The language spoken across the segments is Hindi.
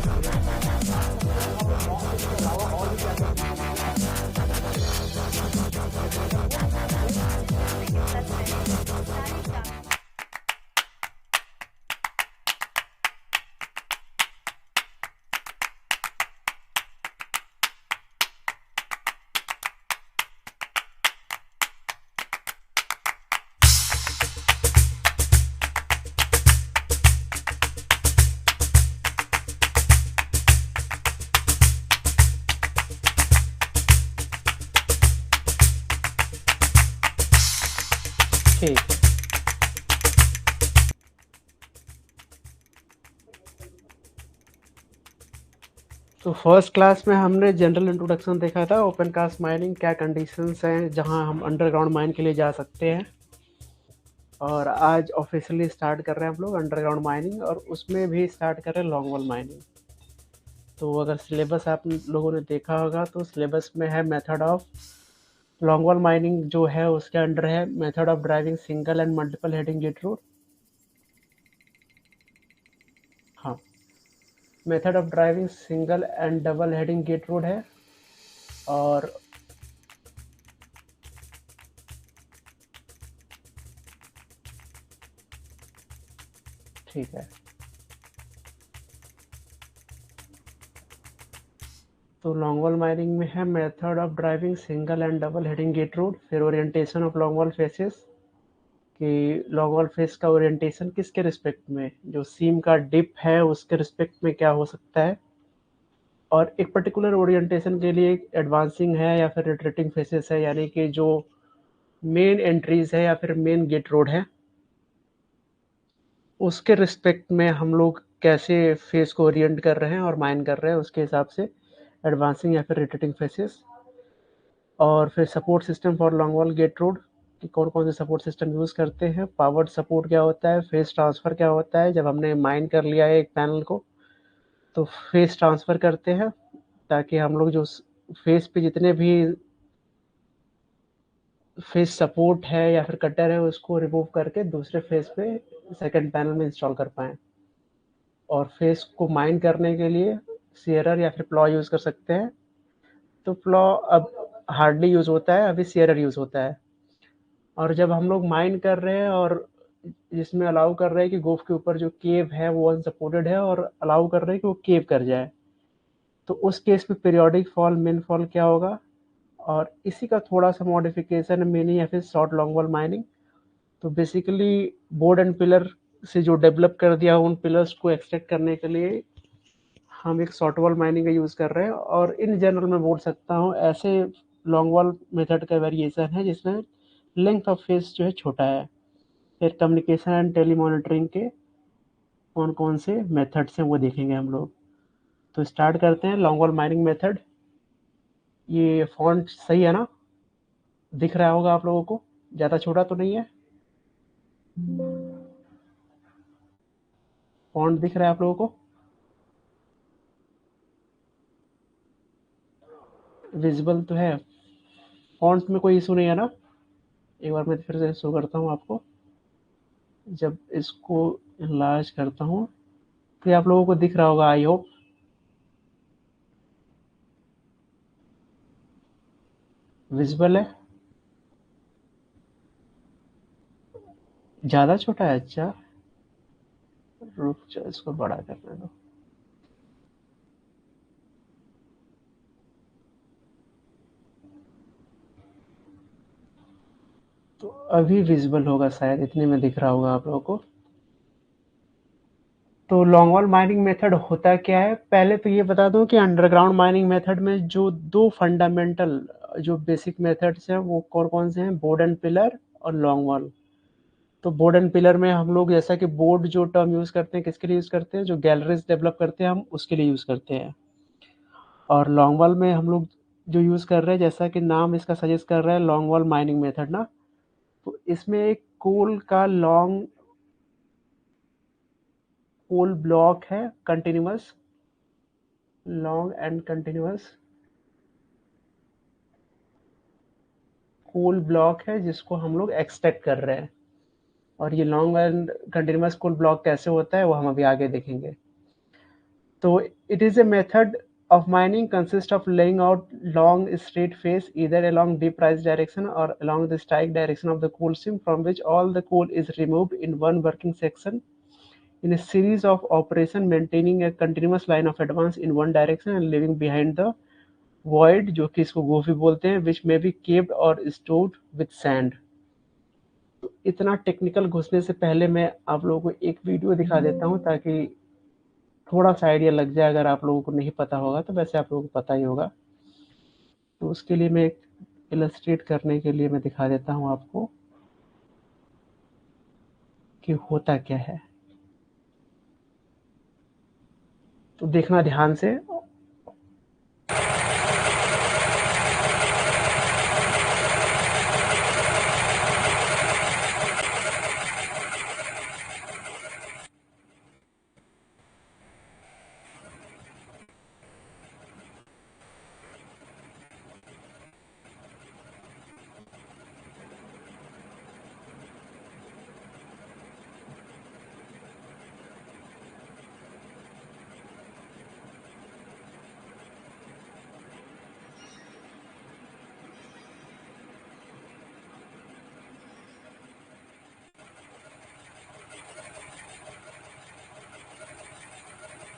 हम लॉन्ग टेस्ट के अलावा और भी क्या क्या चीज़ यूज़ करते हैं, जैसे कि हम लेकिन सच में सारी टास्क ठीक है। तो फर्स्ट क्लास में हमने जनरल इंट्रोडक्शन देखा था, ओपन कास्ट माइनिंग क्या कंडीशंस हैं जहां हम अंडरग्राउंड माइन के लिए जा सकते हैं, और आज ऑफिशियली स्टार्ट कर रहे हैं हम लोग अंडरग्राउंड माइनिंग, और उसमें भी स्टार्ट कर रहे हैं लॉन्ग वॉल माइनिंग। तो अगर सिलेबस आप लोगों ने देखा होगा तो सिलेबस में है method of long wall mining, जो है उसके अंडर है method of driving single and multiple heading gate road. हाँ, method of driving single and double heading gate road है। और ठीक है, तो लॉन्ग वॉल माइनिंग में है method of driving single and double heading gate road, फिर orientation of long wall faces कि लॉन्ग वॉल फेस का ओरिएंटेशन किसके रिस्पेक्ट में, जो सीम का डिप है उसके रिस्पेक्ट में क्या हो सकता है, और एक पर्टिकुलर ओरिएंटेशन के लिए एडवांसिंग है या फिर रिट्रेटिंग फेसेस है, यानी कि जो मेन एंट्रीज है या फिर मेन गेट रोड है उसके रिस्पेक्ट में हम लोग कैसे फेस को ओरिएंट कर रहे हैं और माइन कर रहे हैं, उसके हिसाब से एडवांसिंग या फिर रिट्रेटिंग फेसेस। और फिर support system for long wall gate road कि कौन कौन से सपोर्ट सिस्टम यूज़ करते हैं, पावर्ड सपोर्ट क्या होता है, फेस ट्रांसफ़र क्या होता है, जब हमने माइन कर लिया है एक पैनल को तो फेस ट्रांसफ़र करते हैं ताकि हम लोग जो फेस पे जितने भी फेस सपोर्ट है या फिर कटर है उसको रिमूव करके दूसरे फेस पे सेकंड पैनल में इंस्टॉल कर पाएँ। और फेस को माइन करने के लिए शेयरर या फिर प्लॉ यूज़ कर सकते हैं। तो प्लॉ अब हार्डली यूज़ होता है, अभी शेयरर यूज़ होता है। और जब हम लोग माइन कर रहे हैं और जिसमें अलाउ कर रहे हैं कि गोफ के ऊपर जो केव है वो अनसपोर्टेड है और अलाउ कर रहे हैं कि वो केव कर जाए, तो उस केस में पीरियोडिक फॉल मेन फॉल क्या होगा। और इसी का थोड़ा सा मॉडिफिकेशन मिनी या फिर शॉर्ट लॉन्ग वॉल माइनिंग। तो बेसिकली बोर्ड एंड पिलर से जो डेवलप कर दिया उन पिलर्स को एक्सट्रैक्ट करने के लिए हम एक शॉर्ट वॉल माइनिंग का यूज़ कर रहे हैं। और इन जनरल मैं बोल सकता हूँ ऐसे लॉन्ग वॉल मेथड का वेरिएशन है जिसमें लेंथ ऑफ फेस जो है छोटा है। फिर कम्युनिकेशन एंड टेली मॉनिटरिंग के कौन कौन से मेथड्स हैं वो देखेंगे हम लोग। तो स्टार्ट करते हैं लॉन्ग वॉल माइनिंग मेथड। ये फॉन्ट सही है ना, दिख रहा होगा आप लोगों को, ज़्यादा छोटा तो नहीं है, फॉन्ट दिख रहा है आप लोगों को, विजिबल तो है, फॉन्ट में कोई इशू नहीं है ना। एक बार मैं फिर से शो करता हूँ आपको, जब इसको इनलार्ज करता हूँ तो आप लोगों को दिख रहा होगा, आई होप। विजिबल है, ज़्यादा छोटा है, अच्छा रुक जाओ इसको बड़ा करने दो। तो अभी विजिबल होगा शायद, इतने में दिख रहा होगा आप लोगों को। तो लॉन्ग वॉल माइनिंग मेथड होता क्या है, पहले तो ये बता दूं कि अंडरग्राउंड माइनिंग मेथड में जो दो फंडामेंटल जो बेसिक मेथड्स हैं वो कौन कौन से हैं, बोर्ड एंड पिलर और लॉन्ग वॉल। तो बोर्ड एंड पिलर में हम लोग जैसा कि बोर्ड जो टर्म यूज़ करते हैं किसके लिए यूज़ करते हैं, जो गैलरीज डेवलप करते हैं हम उसके लिए यूज़ करते हैं। और लॉन्ग वॉल में हम लोग जो यूज़ कर रहे हैं जैसा कि नाम इसका सजेस्ट कर रहा है लॉन्ग वॉल माइनिंग मेथड ना, तो इसमें एक कोल का लॉन्ग कोल ब्लॉक है, continuous long and continuous coal block है जिसको हम लोग एक्सट्रैक्ट कर रहे हैं। और ये long and continuous coal block कैसे होता है वो हम अभी आगे देखेंगे। So it is a method of mining consists of laying out long straight face either along deep rise direction or along the strike direction of the coal seam from which all the coal is removed in one working section in a series of operations maintaining a continuous line of advance in one direction and leaving behind the void जो कि इसको गोफी बोलते हैं which may be caved or stored with sand. इतना टेक्निकल घुसने से पहले मैं आप लोगों को एक वीडियो दिखा देता हूँ ताकि थोड़ा सा आइडिया लग जाए अगर आप लोगों को नहीं पता होगा तो वैसे आप लोगों को पता ही होगा तो उसके लिए मैं एक इलस्ट्रेट करने के लिए मैं दिखा देता हूँ आपको कि होता क्या है तो देखना ध्यान से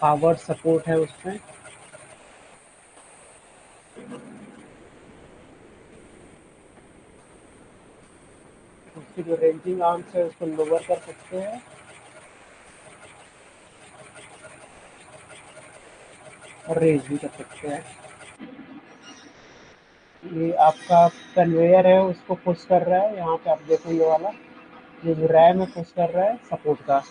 पावर सपोर्ट है उसमें उसकी जो रेंजिंग आर्म्स है उसको लोअर कर सकते हैं और रेज भी कर सकते हैं ये आपका कन्वेयर है उसको पुश कर रहा है यहाँ पे आप देखो ये वाला ये जो रैम है पुश कर रहा है सपोर्ट का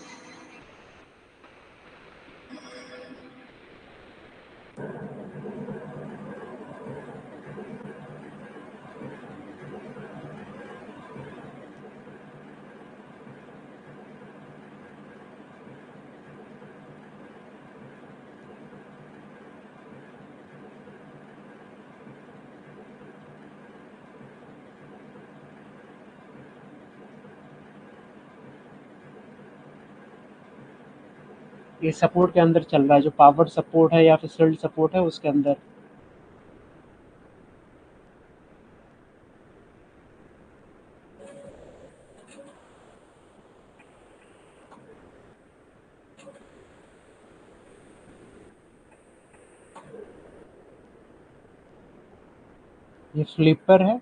ये सपोर्ट के अंदर चल रहा है जो पावर सपोर्ट है या फिर शील्ड सपोर्ट है उसके अंदर ये फ्लिपर है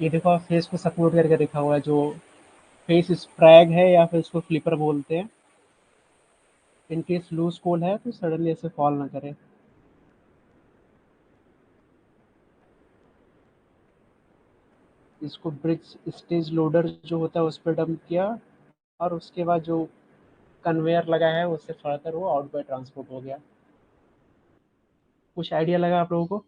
ये देखो फेस को सपोर्ट करके रखा हुआ है जो फेस स्प्रैग है या फिर इसको फ्लिपर बोलते हैं इन केस लूज कोल है तो सडनली ऐसे फॉल ना करे इसको ब्रिज स्टेज लोडर जो होता है उस पर डंप किया और उसके बाद जो कन्वेयर लगा है उससे फर्दर वो आउटवर्ड ट्रांसपोर्ट हो गया कुछ आइडिया लगा आप लोगों को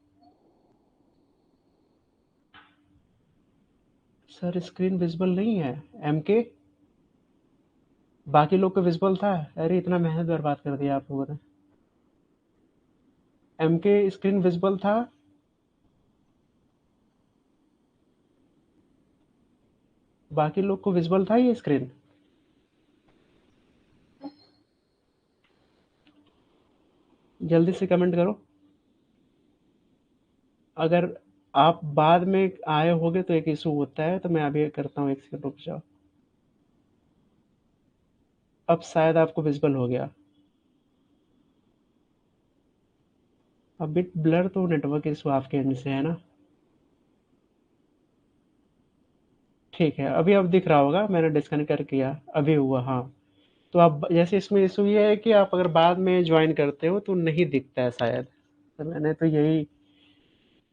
सर स्क्रीन विजिबल नहीं है एमके बाकी लोग को विजिबल था अरे इतना मेहनत बर्बाद कर दिया आप लोगों ने एमके स्क्रीन विजिबल था बाकी लोग को विजिबल था ये स्क्रीन जल्दी से कमेंट करो अगर आप बाद में आए होगे तो एक इशू होता है तो मैं अभी करता हूँ एक सेकंड रुक जाओ अब शायद आपको विजिबल हो गया अब बिट ब्लर तो नेटवर्क इशू आपके एंड से है ना ठीक है अभी अब दिख रहा होगा मैंने डिस्कनेक्ट कर किया अभी हुआ हाँ तो अब जैसे इसमें इशू ये है कि आप अगर बाद में ज्वाइन करते हो तो नहीं दिखता है शायद तो मैंने तो यही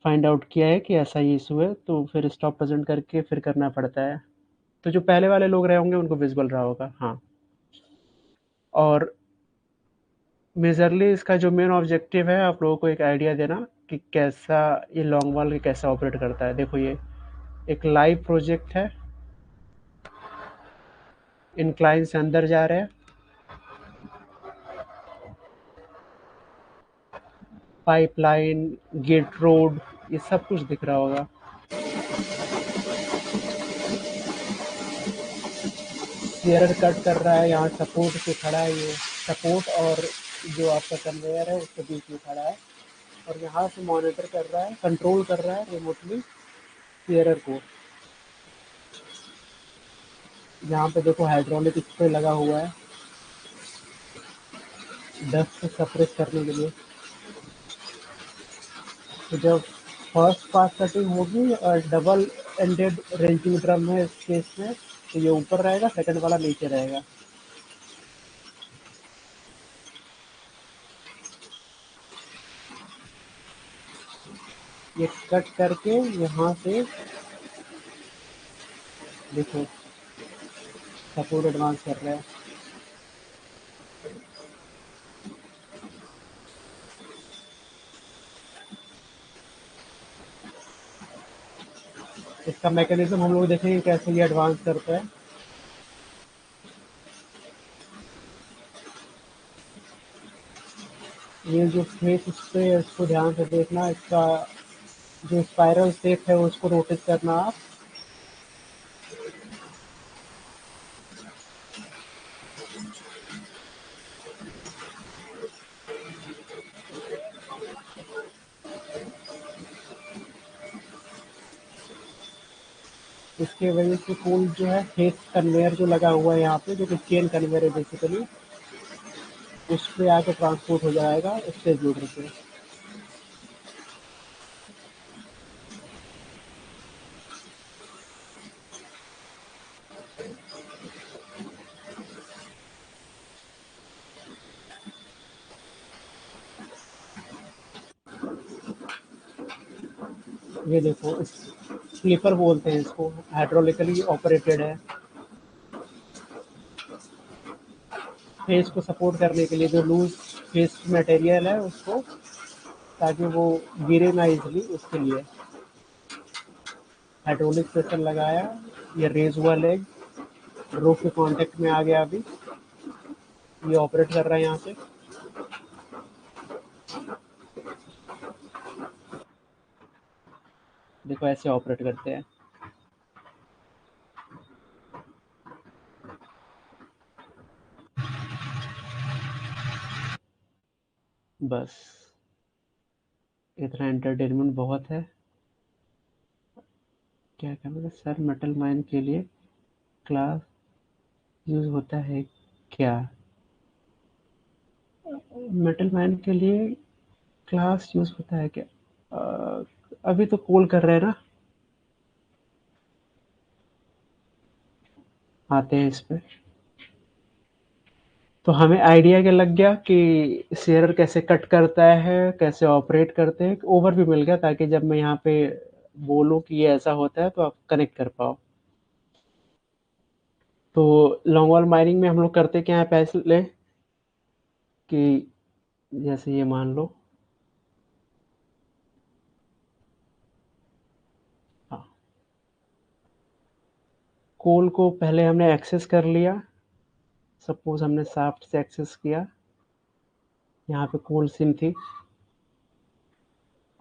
फाइंड आउट किया है कि ऐसा ही इशू है तो फिर स्टॉप प्रेजेंट करके फिर करना पड़ता है तो जो पहले वाले लोग रहे होंगे उनको विजिबल रहा होगा हाँ और मेजरली इसका जो मेन ऑब्जेक्टिव है आप लोगों को एक आइडिया देना कि कैसा ये लॉन्ग वॉल कैसा ऑपरेट करता है देखो ये एक लाइव प्रोजेक्ट है इंक्लाइन से अंदर जा रहे हैं पाइपलाइन, गेट रोड, ये सब कुछ दिख रहा होगा। शेयरर कट कर रहा है, यहाँ सपोर्ट पे खड़ा है, ये सपोर्ट और जो आपका कन्वेयर है उसके बीच में खड़ा है, और यहाँ से मॉनिटर कर रहा है, कंट्रोल कर रहा है रिमोटली शेयरर को। यहाँ पे देखो हाइड्रोलिक इस पे लगा हुआ है डस्ट से सप्रेस करने के लिए। तो जब फर्स्ट पास कटिंग होगी और डबल एंडेड रेंचिंग ड्रम है इस केस में, तो ये ऊपर रहेगा, सेकंड वाला नीचे रहेगा। ये कट करके यहाँ से देखो सपोर्ट एडवांस कर रहा है। इसका मैकेनिज्म हम लोग देखेंगे कैसे ये एडवांस करता है। ये जो फेस स्प्रे है इसको ध्यान से देखना, इसका जो स्पाइरल शेप है उसको रोटेट करना आप। इसके वजह से कूल जो है फेस कन्वेयर जो लगा हुआ है यहाँ पे, जो कि चेन कन्वेयर है बेसिकली, उस पे आके ट्रांसपोर्ट हो जाएगा स्टेज लोडर पे। ये देखो स्लीपर बोलते हैं इसको, हाइड्रोलिकली ऑपरेटेड है। फेस को सपोर्ट करने के लिए जो लूज फेस मटेरियल है उसको, ताकि वो गिरे ना इजली, उसके लिए हाइड्रोलिक प्रेशर लगाया। ये रेज हुआ लेग रोप के कांटेक्ट में आ गया, अभी ये ऑपरेट कर रहा है यहाँ से। देखो ऐसे ऑपरेट करते हैं। बस इतना एंटरटेनमेंट बहुत है। क्या कहना था सर, मेटल माइन के लिए क्लास यूज होता है क्या? मेटल माइन के लिए क्लास यूज होता है क्या? अ, अभी तो कॉल कर रहे हैं ना, आते हैं इस पे। तो हमें आइडिया क्या लग गया कि शेयर कैसे कट करता है, कैसे ऑपरेट करते हैं, ओवरव्यू मिल गया, ताकि जब मैं यहाँ पे बोलूँ कि ये ऐसा होता है तो आप कनेक्ट कर पाओ। तो लॉन्ग वॉल माइनिंग में हम लोग करते क्या है पहले, कि जैसे ये मान लो, हाँ, कोल को पहले हमने एक्सेस कर लिया। सपोज हमने शाफ्ट से एक्सेस किया, यहाँ पे कोल सिम थी,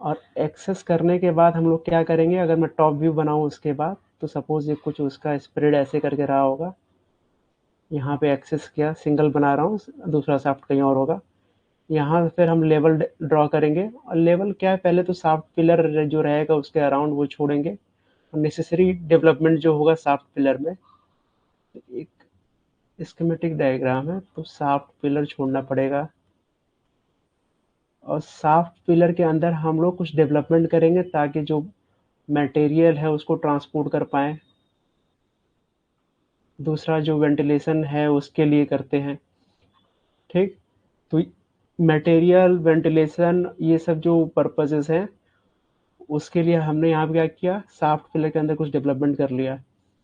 और एक्सेस करने के बाद हम लोग क्या करेंगे, अगर मैं टॉप व्यू बनाऊँ उसके बाद, तो सपोज ये कुछ उसका स्प्रेड ऐसे करके रहा होगा। यहाँ पे एक्सेस किया, सिंगल बना रहा हूँ, दूसरा शाफ्ट कहीं और होगा। यहाँ फिर हम लेवल ड्रॉ करेंगे, और लेवल क्या है, पहले तो शाफ्ट पिलर जो रहेगा उसके अराउंड वो छोड़ेंगे, और नेसेसरी डेवलपमेंट जो होगा शाफ्ट पिलर में, एक स्कीमेटिक डायग्राम है, तो शाफ्ट पिलर छोड़ना पड़ेगा। और शाफ्ट पिलर के अंदर हम लोग कुछ डेवलपमेंट करेंगे, ताकि जो मटेरियल है उसको ट्रांसपोर्ट कर पाएँ। दूसरा जो वेंटिलेशन है उसके लिए करते हैं, ठीक? तो मटेरियल, वेंटिलेशन, ये सब जो पर्पसेस हैं, उसके लिए हमने यहाँ पे क्या किया, शाफ्ट पिलर के अंदर कुछ डेवलपमेंट कर लिया।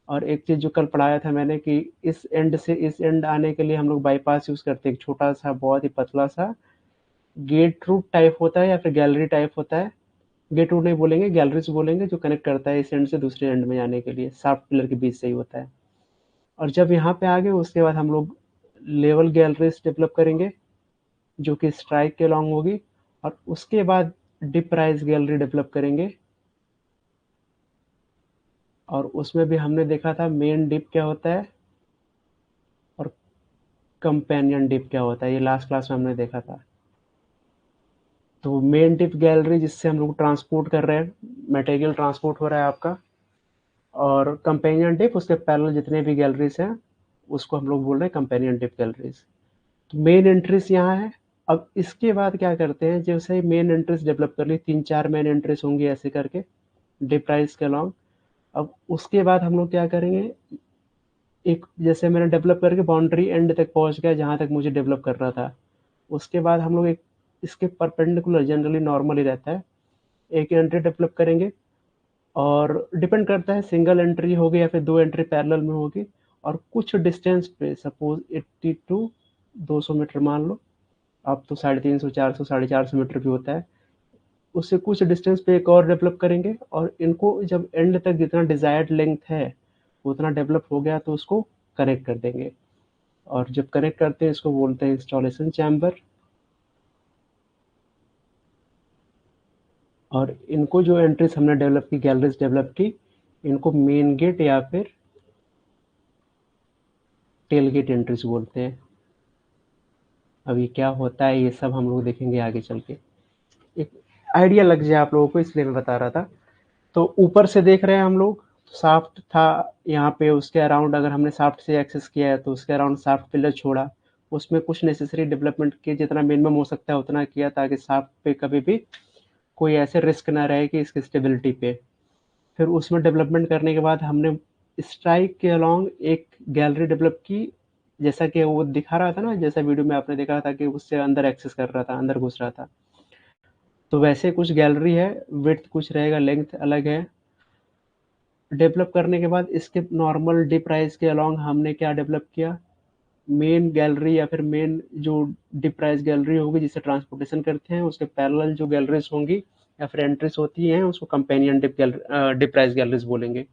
और एक चीज़ जो कल पढ़ाया था मैंने, कि इस एंड से इस एंड आने के लिए हम लोग बाईपास यूज़ करते हैं, एक छोटा-सा बहुत ही पतला-सा गेट रूट टाइप होता है, या फिर गैलरी टाइप होता है। गेट रूट नहीं बोलेंगे, गैलरीज बोलेंगे, जो कनेक्ट करता है इस एंड से दूसरे एंड में जाने के लिए, शाफ्ट पिलर के बीच से ही होता है। और जब यहाँ पे आ गए उसके बाद हम लोग लेवल गैलरीज डेवलप करेंगे, जो कि स्ट्राइक के अलॉन्ग होगी, और उसके बाद डिप राइज गैलरी डेवलप करेंगे। और उसमें भी हमने देखा था मेन डिप क्या होता है और कंपेनियन डिप क्या होता है, ये लास्ट क्लास में हमने देखा था। तो मेन डिप गैलरी जिससे हम लोग ट्रांसपोर्ट कर रहे हैं, मटेरियल ट्रांसपोर्ट हो रहा है आपका, और कंपेनियन डिप उसके पैरेलल जितने भी गैलरीज हैं उसको हम लोग बोल रहे हैं कंपेनियन डिप गैलरीज। तो मेन एंट्रीज यहाँ है। अब इसके बाद क्या करते हैं, जैसे मेन एंट्रीज डेवलप कर ली, 3-4 मेन एंट्रीज होंगी ऐसे करके डिप राइज के अलॉन्ग। अब उसके बाद हम लोग क्या करेंगे, एक जैसे मैंने डेवलप करके बाउंड्री एंड तक पहुंच गया जहां तक मुझे डेवलप करना था, उसके बाद हम लोग एक इसके परपेंडिकुलर जनरली नॉर्मल ही रहता है, एक एंट्री डेवलप करेंगे। और डिपेंड करता है सिंगल एंट्री होगी या फिर 2 एंट्री पैरेलल में होगी। और कुछ डिस्टेंस पे सपोज 80 टू 200 मीटर मान लो, अब तो 350 400 450 मीटर भी होता है, उससे कुछ डिस्टेंस पे एक और डेवलप करेंगे। और इनको जब एंड तक जितना डिजायर्ड लेंथ है उतना डेवलप हो गया तो उसको कनेक्ट कर देंगे। और जब कनेक्ट करते हैं इसको बोलते हैं इंस्टॉलेशन चैम्बर। और इनको जो एंट्रीज हमने डेवलप की, गैलरीज डेवलप की, इनको मेन गेट या फिर टेल गेट एंट्रीज बोलते हैं। अब ये क्या होता है ये सब हम लोग देखेंगे आगे चल के, एक आइडिया लग जाए आप लोगों को इसलिए मैं बता रहा था। तो ऊपर से देख रहे हैं हम लोग, शाफ्ट था यहाँ पे, उसके अराउंड अगर हमने शाफ्ट से एक्सेस किया है तो उसके अराउंड शाफ्ट पिलर छोड़ा, उसमें कुछ नेसेसरी डेवलपमेंट किए, जितना मिनिमम हो सकता है उतना किया ताकि शाफ्ट पे कभी भी कोई ऐसे रिस्क ना रहे कि इसकी स्टेबिलिटी पे। फिर उसमें डेवलपमेंट करने के बाद हमने स्ट्राइक के अलोंग एक गैलरी डेवलप की, जैसा कि वो दिखा रहा था ना, जैसा वीडियो में आपने देखा था कि उससे अंदर एक्सेस कर रहा था, अंदर घुस रहा था। तो वैसे कुछ गैलरी है, विड्थ कुछ रहेगा, लेंथ अलग है। डेवलप करने के बाद इसके नॉर्मल डिप राइज के अलोंग हमने क्या डेवलप किया, मेन गैलरी या फिर मेन जो डिप राइज गैलरी होगी जिसे ट्रांसपोर्टेशन करते हैं उसके पैरेलल जो गैलरीज होंगी या फिर एंट्रीज होती हैं उसको कंपेनियन डिप राइज गैलरीज बोलेंगे।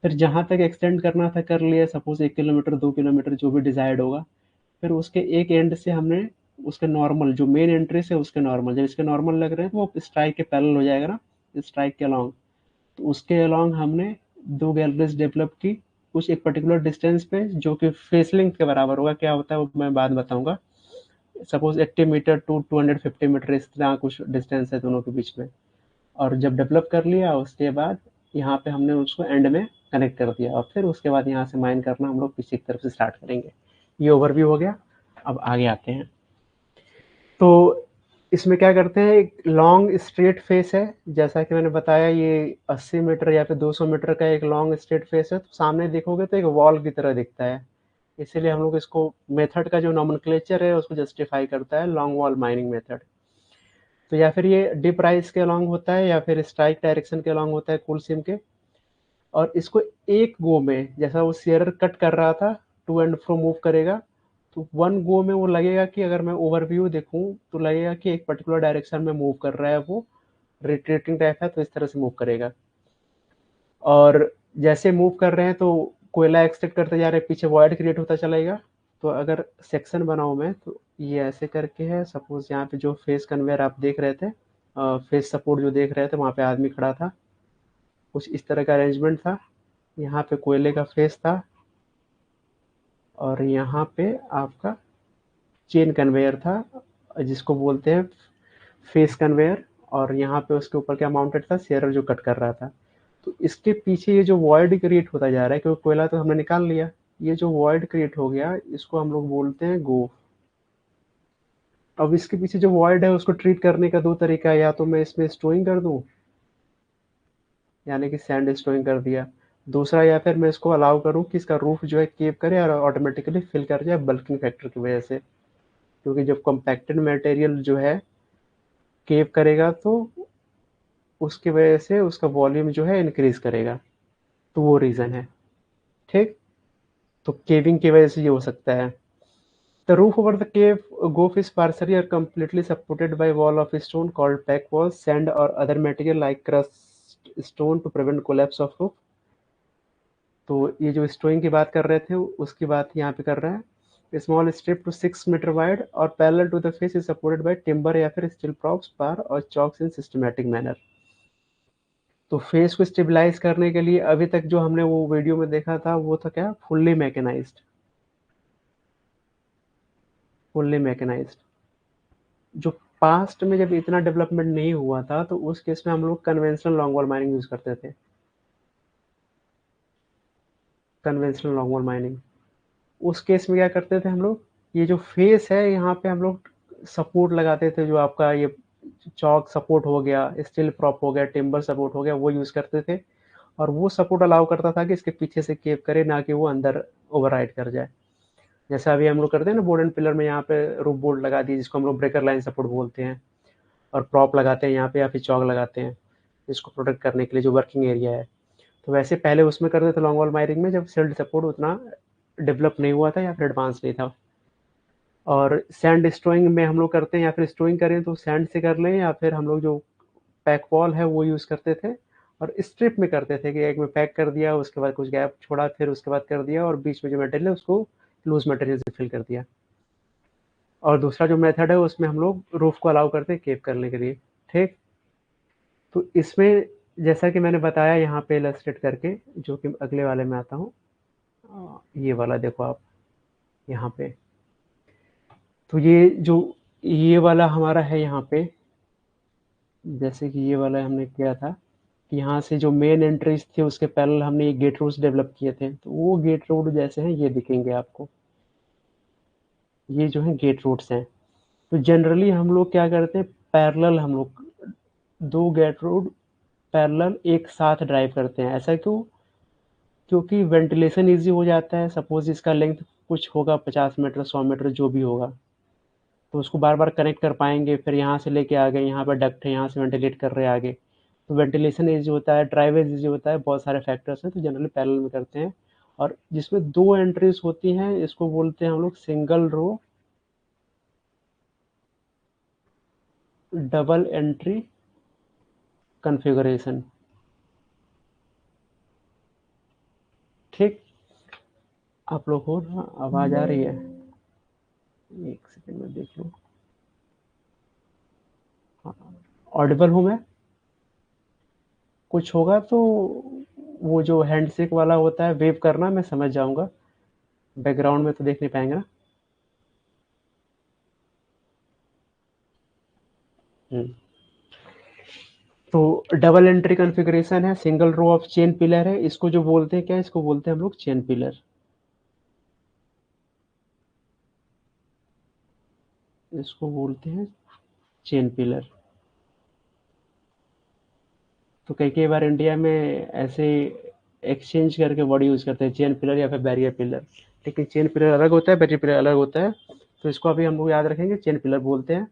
फिर जहाँ तक एक्सटेंड करना था कर लिया, सपोज 1 किलोमीटर 2 किलोमीटर जो भी डिजायर्ड होगा। फिर उसके एक एंड से हमने उसके नॉर्मल जो मेन एंट्री से उसके नॉर्मल, जब इसके नॉर्मल लग रहे हैं तो वो स्ट्राइक के पैरेलल हो जाएगा ना, स्ट्राइक के अलॉन्ग। तो उसके अलॉन्ग हमने 2 गैलरीज डेवलप की कुछ एक पर्टिकुलर डिस्टेंस पे, जो कि फेस लेंथ के बराबर होगा, क्या होता है वो मैं बाद में बताऊंगा। सपोज 80 मीटर टू 250 मीटर इस तरह कुछ डिस्टेंस है दोनों के बीच में। और जब डेवलप कर लिया उसके बाद यहाँ पे हमने उसको एंड में कनेक्ट कर दिया, और फिर उसके बाद यहाँ से माइन करना हम लोग पीछे की तरफ से स्टार्ट करेंगे। ये ओवरव्यू हो गया। अब आगे आते हैं। तो इसमें क्या करते हैं, एक लॉन्ग स्ट्रेट फेस है, जैसा कि मैंने बताया ये 80 मीटर या फिर 200 मीटर का एक लॉन्ग स्ट्रेट फेस है। तो सामने देखोगे तो एक वॉल की तरह दिखता है, इसीलिए हम लोग इसको मेथड का जो नॉमेनक्लेचर है उसको जस्टिफाई करता है लॉन्ग वॉल माइनिंग मेथड। तो या फिर ये डिप राइज के अलॉन्ग होता है या फिर स्ट्राइक डायरेक्शन के अलॉन्ग होता है कूल सिम के। और इसको एक गो में, जैसा वो शेयरर कट कर रहा था, टू एंड फ्रो मूव करेगा। तो वन गो में वो लगेगा कि अगर मैं ओवरव्यू देखूं तो लगेगा कि एक पर्टिकुलर डायरेक्शन में मूव कर रहा है, वो रिट्रेटिंग टाइप है तो इस तरह से मूव करेगा। और जैसे मूव कर रहे हैं तो कोयला एक्सट्रैक्ट करते जा रहे हैं, पीछे वॉइड क्रिएट होता चलेगा। तो अगर सेक्शन बनाऊं मैं तो ये ऐसे करके है, सपोज यहाँ पे जो फेस कन्वेयर आप देख रहे थे, फेस सपोर्ट जो देख रहे थे वहाँ पे आदमी खड़ा था, कुछ इस तरह का अरेंजमेंट था। यहाँ पे कोयले का फेस था और यहाँ पे आपका चेन कन्वेयर था जिसको बोलते हैं फेस कन्वेयर। और यहाँ पे उसके ऊपर क्या माउंटेड था, शेयरर जो कट कर रहा था। तो इसके पीछे ये जो वॉइड क्रिएट होता जा रहा है, क्योंकि कोयला तो हमने निकाल लिया, ये जो वॉइड क्रिएट हो गया इसको हम लोग बोलते हैं गो। अब इसके पीछे जो वॉइड है उसको ट्रीट करने का 2 तरीका है, या तो मैं इसमें स्टोइंग कर दूं, यानी कि सैंड स्टोइंग कर दिया। दूसरा, या फिर मैं इसको अलाउ करूं कि इसका रूफ जो है केव करे और ऑटोमेटिकली फिल कर जाए बल्किंग फैक्टर की वजह से, क्योंकि जब कॉम्पैक्टेड मटेरियल जो है केव करेगा तो उसकी वजह से उसका वॉल्यूम जो है इंक्रीज करेगा। तो वो रीजन है। ठीक। तो केविंग की वजह से ये हो सकता है। The roof over the cave goof is partially or completely supported by wall of stone called pack wall, sand or other material like crushed stone to prevent collapse of roof। तो ये जो स्टोइंग की बात कर रहे थे उसकी बात यहाँ पे कर रहे हैं। Small strip to 6 metre wide और parallel to the face is supported by timber या फिर स्टील प्रॉप्स बार और चॉक्स इन सिस्टमैटिक मैनर। तो फेस को स्टेबलाइज करने के लिए अभी तक जो हमने वो वीडियो में देखा था वो था क्या, फुल्ली मैकेनाइज्ड। फुल्ली मैकेनाइज्ड जो पास्ट में जब इतना डेवलपमेंट नहीं हुआ था तो उस केस में हम लोग conventional long wall mining use करते थे। कन्वेंशनल लॉन्ग वॉल माइनिंग उस केस में क्या करते थे हम लोग, ये जो फेस है यहाँ पे हम लोग सपोर्ट लगाते थे, जो आपका ये चौक सपोर्ट हो गया, स्टील प्रॉप हो गया, टिम्बर सपोर्ट हो गया, वो यूज करते थे। और वो सपोर्ट अलाउ करता था कि इसके पीछे से केप करे, ना कि वो अंदर ओवरराइड कर जाए। जैसा अभी हम लोग करते हैं ना, बोर्ड एंड पिलर में यहाँ पे रूफ बोर्ड लगा दी जिसको हम लोग ब्रेकर लाइन सपोर्ट बोलते हैं, और प्रॉप लगाते हैं यहाँ पे या फिर चौक लगाते हैं इसको प्रोटेक्ट करने के लिए जो वर्किंग एरिया है। तो वैसे पहले उसमें करते थे लॉन्ग वॉल माइनिंग में, जब सिल्ड सपोर्ट उतना डेवलप नहीं हुआ था या फिर एडवांस नहीं था। और सैंड स्टोइंग में हम लोग करते हैं, या फिर स्टोइंग करें तो सैंड से कर लें, या फिर हम लोग जो पैक वॉल है वो यूज़ करते थे। और स्ट्रिप में करते थे कि एक में पैक कर दिया, उसके बाद कुछ गैप छोड़ा, फिर उसके बाद कर दिया, और बीच में जो मटेरियल है उसको लूज मटेरियल से फिल कर दिया। और दूसरा जो मेथड है उसमें हम लोग रूफ को अलाउ करते हैं केप करने के लिए। ठीक, तो इसमें जैसा कि मैंने बताया यहाँ पे इलस्ट्रेट करके, जो कि अगले वाले में आता हूँ, ये वाला देखो आप यहाँ पे। तो ये वाला हमारा है यहाँ पे, जैसे कि ये वाला हमने किया था कि यहाँ से जो मेन एंट्रीज थे उसके पैरेलल हमने ये गेट रूट्स डेवलप किए थे, तो वो गेट रूट जैसे हैं ये दिखेंगे आपको, ये जो है गेट रूट्स हैं। तो जनरली हम लोग क्या करते हैं, पैरेलल हम लोग दो गेट रूट पैरेलल एक साथ ड्राइव करते हैं। ऐसा क्यों? क्योंकि वेंटिलेशन इजी हो जाता है। सपोज इसका लेंथ कुछ होगा 50 मीटर 100 मीटर जो भी होगा, तो उसको बार बार कनेक्ट कर पाएंगे। फिर यहाँ से लेके आ गए, यहाँ पर डक्ट है, यहाँ से वेंटिलेट कर रहे हैं आगे, तो वेंटिलेशन ईजी होता है, ड्राइवेज ईजी होता है, बहुत सारे फैक्टर्स हैं, तो जनरली पैरेलल में करते हैं। और जिसमें दो एंट्रीज होती हैं इसको बोलते हैं हम लोग single row double entry configuration. ठीक, आप लोग को ना आवाज आ रही है? एक सेकंड में देख लो, ऑडिबल हूँ मैं? कुछ होगा तो वो जो हैंडशेक वाला होता है वेव करना, मैं समझ जाऊंगा। बैकग्राउंड में तो देख नहीं पाएंगे ना। हम्म। तो डबल एंट्री कॉन्फ़िगरेशन है, single row of chain pillar है, इसको जो बोलते हैं क्या, इसको बोलते हैं हम लोग चेन पिलर। इसको बोलते हैं चेन पिलर। तो कई कई बार इंडिया में ऐसे एक्सचेंज करके वर्ड यूज करते हैं, चेन पिलर या फिर बैरियर पिलर। लेकिन चेन पिलर अलग होता है, बैरियर पिलर अलग होता है। तो इसको अभी हम लोग याद रखेंगे, चेन पिलर बोलते हैं।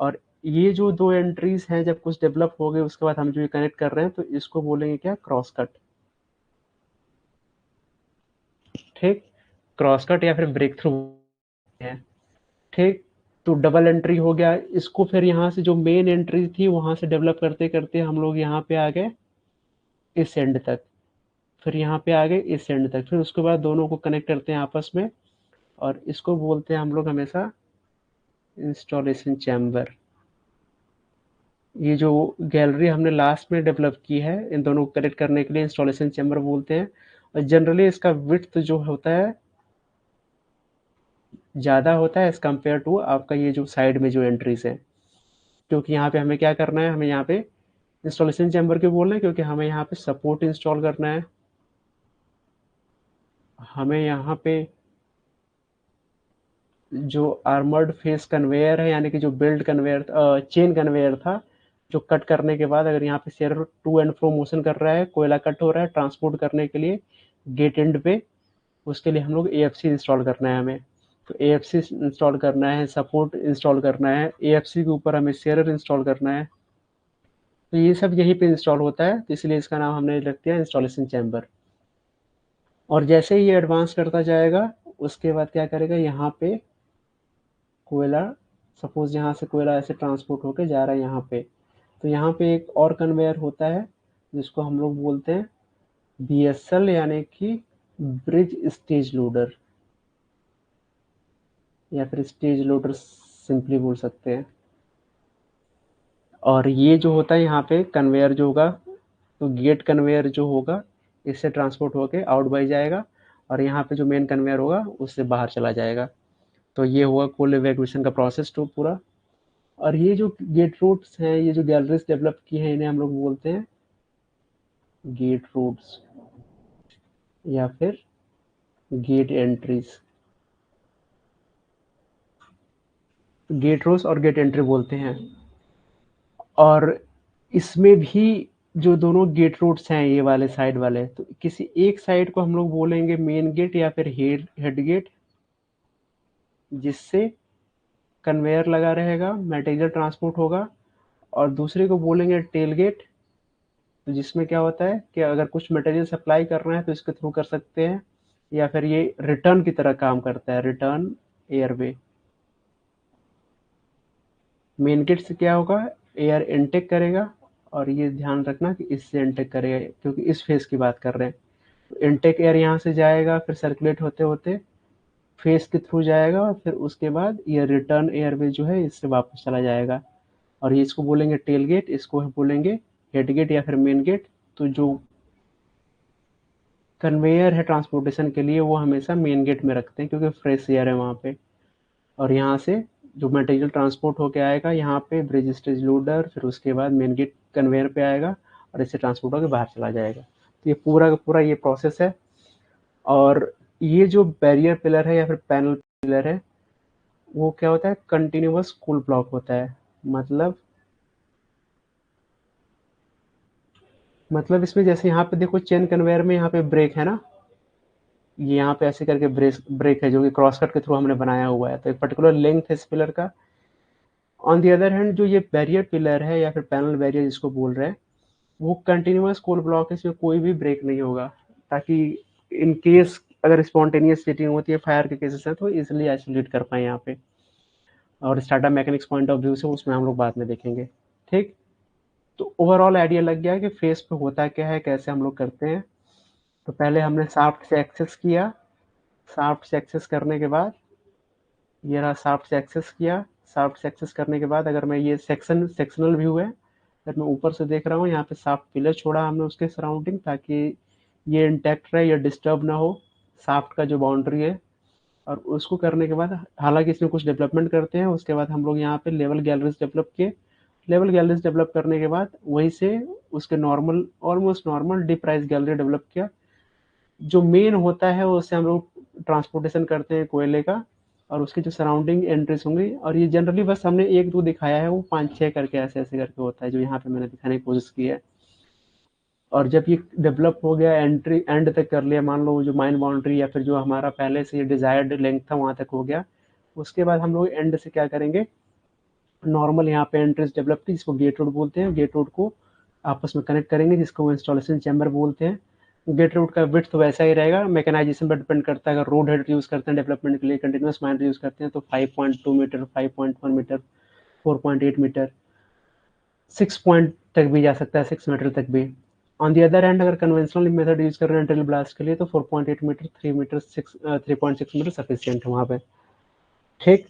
और ये जो दो एंट्रीज हैं जब कुछ डेवलप हो गए उसके बाद हम जो ये कनेक्ट कर रहे हैं, तो इसको बोलेंगे क्या, क्रॉस कट। ठीक, क्रॉस कट या फिर ब्रेक थ्रू है। ठीक, तो डबल एंट्री हो गया, इसको फिर यहाँ से जो मेन एंट्री थी वहां से डेवलप करते करते हम लोग यहाँ पे आ गए इस एंड तक, फिर यहाँ पे आ गए इस एंड तक, फिर उसके बाद दोनों को कनेक्ट करते हैं आपस में। और इसको बोलते हैं हम लोग हमेशा इंस्टॉलेशन चैम्बर। ये जो गैलरी हमने लास्ट में डेवलप की है इन दोनों को कनेक्ट करने के लिए, इंस्टॉलेशन चैम्बर बोलते हैं। और जनरली इसका विड्थ जो होता है ज़्यादा होता है एज कम्पेयर टू आपका ये जो साइड में जो एंट्रीज है। क्योंकि यहाँ पे हमें क्या करना है, हमें यहाँ पे इंस्टॉलेशन चैम्बर क्यों बोल रहे हैं, क्योंकि हमें यहाँ पे सपोर्ट इंस्टॉल करना है। हमें यहाँ पे जो आर्मर्ड फेस कन्वेयर है, यानी कि जो बेल्ट कन्वेयर चेन कन्वेयर था, जो कट करने के बाद अगर यहाँ पे shearer to and fro motion कर रहा है, कोयला कट हो रहा है, ट्रांसपोर्ट करने के लिए गेट एंड पे, उसके लिए हम लोग एएफसी इंस्टॉल करना है हमें। तो एएफसी इंस्टॉल करना है, सपोर्ट इंस्टॉल करना है, एएफसी के ऊपर हमें शेयर इंस्टॉल करना है। तो ये सब यहीं पे इंस्टॉल होता है, तो इसलिए इसका नाम हमने रख दिया इंस्टॉलेशन चैम्बर। और जैसे ही ये एडवांस करता जाएगा उसके बाद क्या करेगा, यहाँ पे कोयला, सपोज यहाँ से कोयला ऐसे ट्रांसपोर्ट होके जा रहा है यहाँ पे, तो यहाँ पे एक और कन्वेयर होता है जिसको हम लोग बोलते हैं बीएसएल, यानी कि ब्रिज स्टेज लोडर। या फिर स्टेज लोडर सिंपली बोल सकते हैं। और ये जो होता है यहाँ पे कन्वेयर जो होगा, तो गेट कन्वेयर जो होगा इससे ट्रांसपोर्ट होके आउट बाई जाएगा, और यहाँ पे जो मेन कन्वेयर होगा उससे बाहर चला जाएगा। तो ये हुआ कोल्ड इवैक्यूएशन का प्रोसेस तो पूरा। और ये जो गेट रूट्स हैं, ये जो गैलरीज डेवलप की हैं, इन्हें हम लोग बोलते हैं गेट रूट्स या फिर गेट एंट्रीज। गेट रूट्स और गेट एंट्री बोलते हैं। और इसमें भी जो दोनों गेट रूट्स हैं, ये वाले साइड वाले, तो किसी एक साइड को हम लोग बोलेंगे मेन गेट या फिर हेड गेट, जिससे कन्वेयर लगा रहेगा, मटेरियल ट्रांसपोर्ट होगा। और दूसरे को बोलेंगे टेल गेट, तो जिसमें क्या होता है कि अगर कुछ मटेरियल सप्लाई करना है तो इसके थ्रू कर सकते हैं, या फिर ये रिटर्न की तरह काम करता है, रिटर्न एयरवे। मेन गेट से क्या होगा, एयर इनटेक करेगा, और ये ध्यान रखना कि इससे इनटेक करेगा, क्योंकि इस फेस की बात कर रहे हैं। इनटेक एयर यहाँ से जाएगा, फिर सर्कुलेट होते होते फेस के थ्रू जाएगा, और फिर उसके बाद ये रिटर्न एयरवे जो है इससे वापस चला जाएगा। और ये इसको बोलेंगे टेल गेट, इसको बोलेंगे हेड गेट या फिर मेन गेट। तो जो कन्वेयर है ट्रांसपोर्टेशन के लिए वो हमेशा मेन गेट में रखते हैं, क्योंकि फ्रेश एयर है वहाँ पे। और यहाँ से जो मटेरियल ट्रांसपोर्ट होके आएगा यहाँ पे ब्रिज स्टेज लोडर, फिर उसके बाद मेन गेट कन्वेयर पे आएगा, और इससे ट्रांसपोर्ट होकर बाहर चला जाएगा। तो ये पूरा का पूरा ये प्रोसेस है। और ये जो बैरियर पिलर है या फिर पैनल पिलर है, वो क्या होता है, कंटिन्यूअस कूल ब्लॉक होता है। मतलब इसमें जैसे यहाँ पे देखो चेन कन्वेयर में यहाँ पे ब्रेक है ना, ये यहाँ पे ऐसे करके ब्रेक ब्रेक है जो कि क्रॉस कट के थ्रू हमने बनाया हुआ है, तो एक पर्टिकुलर लेंथ है इस पिलर का। ऑन दी अदर हैंड जो ये बैरियर पिलर है या फिर पैनल बैरियर जिसको बोल रहे हैं, वो कंटिन्यूअस कोल ब्लॉक है, इसमें कोई भी ब्रेक नहीं होगा, ताकि इन केस अगर स्पॉन्टेनियस हीटिंग होती है, फायर के केसेस हैं, तो इजिली आइसोलेट कर पाए यहाँ पे। और startup mechanics point of view से उसमें हम लोग बाद में देखेंगे। ठीक, तो ओवरऑल आइडिया लग गया कि फेस पे होता क्या है, कैसे हम लोग करते हैं। तो पहले हमने शाफ्ट से एक्सेस किया, शाफ्ट से एक्सेस करने के बाद ये रहा, शाफ्ट से एक्सेस किया। शाफ्ट से एक्सेस करने के बाद अगर मैं ये सेक्शनल व्यू है, अगर मैं ऊपर से देख रहा हूँ, यहाँ पे शाफ्ट पिलर छोड़ा हमने उसके सराउंडिंग, ताकि ये इंटैक्ट रहे या डिस्टर्ब ना हो शाफ्ट का जो बाउंड्री है। और उसको करने के बाद हालांकि इसमें कुछ डेवलपमेंट करते हैं, उसके बाद हम लोग यहाँ पे लेवल गैलरीज डेवलप किए। लेवल गैलरीज डेवलप करने के बाद वहीं से उसके normal, almost normal deep rise gallery develop किया। जो मेन होता है उससे हम लोग ट्रांसपोर्टेशन करते हैं कोयले का, और उसकी जो सराउंडिंग एंट्रीज होंगी। और ये जनरली बस हमने एक दो दिखाया है, वो 5-6 करके ऐसे ऐसे करके होता है, जो यहाँ पे मैंने दिखाने की कोशिश की है। और जब ये डेवलप हो गया, एंट्री एंड तक कर लिया, मान लो जो माइन बाउंड्री या फिर जो हमारा पहले से ये डिजायर्ड लेंथ था वहां तक हो गया, उसके बाद हम लोग एंड से क्या करेंगे, नॉर्मल यहाँ पे एंट्रीज डेवलप की, जिसको गेट रोड बोलते हैं, गेट रोड को आपस में कनेक्ट करेंगे, जिसको इंस्टॉलेशन चैम्बर बोलते हैं। गेट रोड का विड्थ तो वैसा ही रहेगा, मैकेनाइजेशन पर डिपेंड करता है। अगर रोड हेड यूज करते हैं डेवलपमेंट के लिए, कंटिन्यूस माइनर यूज करते हैं, तो 5.2 मीटर, 5.1 मीटर, 4.8 मीटर, 6 पॉइंट तक भी जा सकता है, 6 मीटर तक भी। ऑन दी अदर हैंड अगर कन्वेंशनल मेथड यूज कर रहे हैं ड्रिल ब्लास्ट के लिए, तो 4.8 मीटर, 3 मीटर, 3.6 मीटर सफिशियंट है वहाँ पे। ठीक,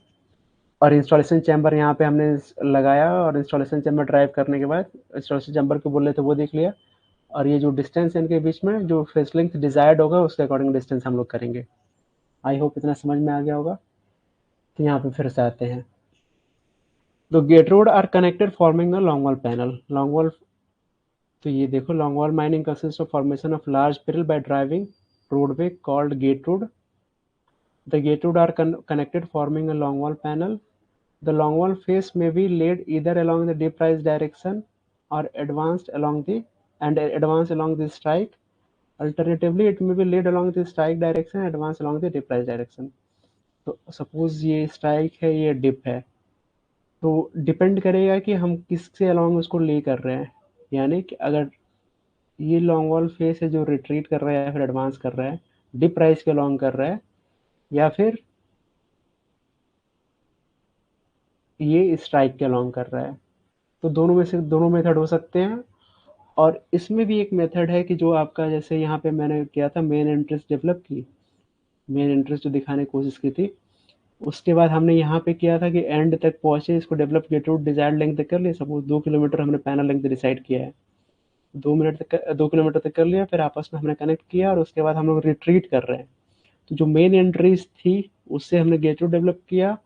और इंस्टॉलेशन चैम्बर यहाँ पे हमने लगाया, और इंस्टॉलेशन चैम्बर ड्राइव करने के बाद इंस्टॉलेशन चैम्बर को बोल रहे थे वो देख लिया। और ये जो डिस्टेंस है इनके बीच में, जो फेस लेंथ डिजायर्ड होगा उसके अकॉर्डिंग डिस्टेंस हम लोग करेंगे। आई होप इतना समझ में आ गया होगा। तो यहाँ पे फिर से आते हैं। तो gate road are connected forming a long wall panel. Long wall, तो ये देखो, long wall mining consist of formation of large pill by driving roadway called gate road. The gate road are connected forming a long wall panel. The long wall face may be laid either along the deep rise direction or advanced along the strike. Alternatively, it may be laid along the strike direction and advance along the dip rise direction. तो सपोज ये स्ट्राइक है, ये डिप है, तो डिपेंड करेगा कि हम किससे अलॉन्ग उसको ले कर रहे हैं। यानी कि अगर ये लॉन्ग वॉल फेस है जो रिट्रीट कर रहा है या फिर एडवांस कर रहा है, डिप राइज के अलॉन्ग कर रहा है, या फिर ये स्ट्राइक के अलॉन्ग कर रहा है, तो दोनों में से दोनों मेथड हो सकते हैं। और इसमें भी एक मेथड है कि जो आपका, जैसे यहाँ पे मैंने किया था, मेन इंटरेस्ट डेवलप की, मेन इंटरेस्ट जो दिखाने की कोशिश की थी, उसके बाद हमने यहाँ पे किया था कि एंड तक पहुंचे, इसको develop gate route desired length तक कर लिया। सपोज 2 किलोमीटर हमने पैनल लेंथ डिसाइड किया है, 2 किलोमीटर तक कर लिया, फिर आपस में हमने कनेक्ट किया और उसके बाद हम लोग रिट्रीट कर रहे हैं। तो जो मेन एंट्रीज थी उससे हमने गेट रूट डेवलप किया,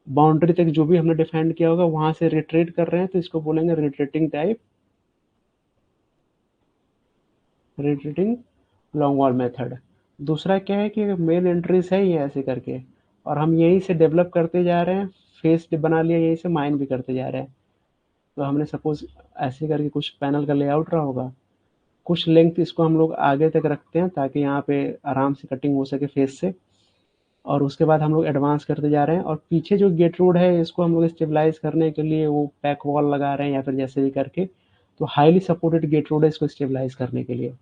बाउंड्री तक जो भी हमने डिफाइन किया होगा वहां से रिट्रीट कर रहे हैं, तो इसको बोलेंगे retreating type, retreating long wall method. दूसरा क्या है कि मेन एंट्रीज है ये ऐसे करके, और हम यहीं से डेवलप करते जा रहे हैं, फेस बना लिया, यहीं से माइन भी करते जा रहे हैं। तो हमने सपोज ऐसे करके कुछ पैनल का लेआउट रहा होगा, कुछ लेंथ इसको हम लोग आगे तक रखते हैं ताकि यहाँ पे आराम से कटिंग हो सके फेस से, और उसके बाद हम लोग एडवांस करते जा रहे हैं। और पीछे जो गेट रोड है इसको हम लोग स्टेबलाइज करने के लिए वो पैक वॉल लगा रहे हैं या फिर जैसे भी करके, तो हाईली सपोर्टेड गेट रोड है इसको स्टेबलाइज करने के लिए।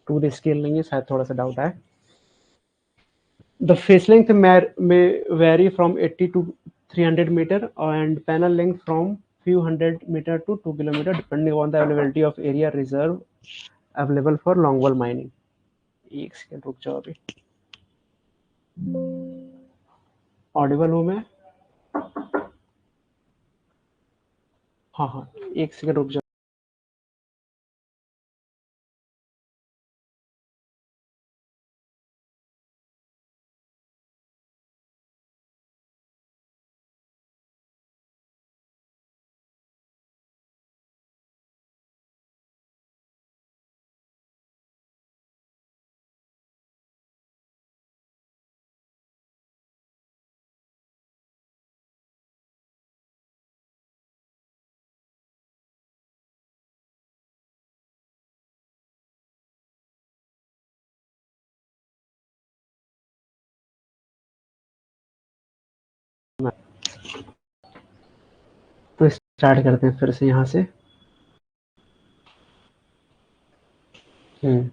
टू द स्केल नहीं है, शायद थोड़ा सा डाउट है। The face length may vary from 80 to 300 meter and panel length from few hundred meter to 2 kilometer depending on the availability of area reserve available for longwall mining। एक सेकंड रुक जाओ, अभी ऑडिबल हूँ मैं? हाँ हाँ, एक सेकंड रुक जाओ। तो स्टार्ट करते हैं फिर से यहाँ से। हम्म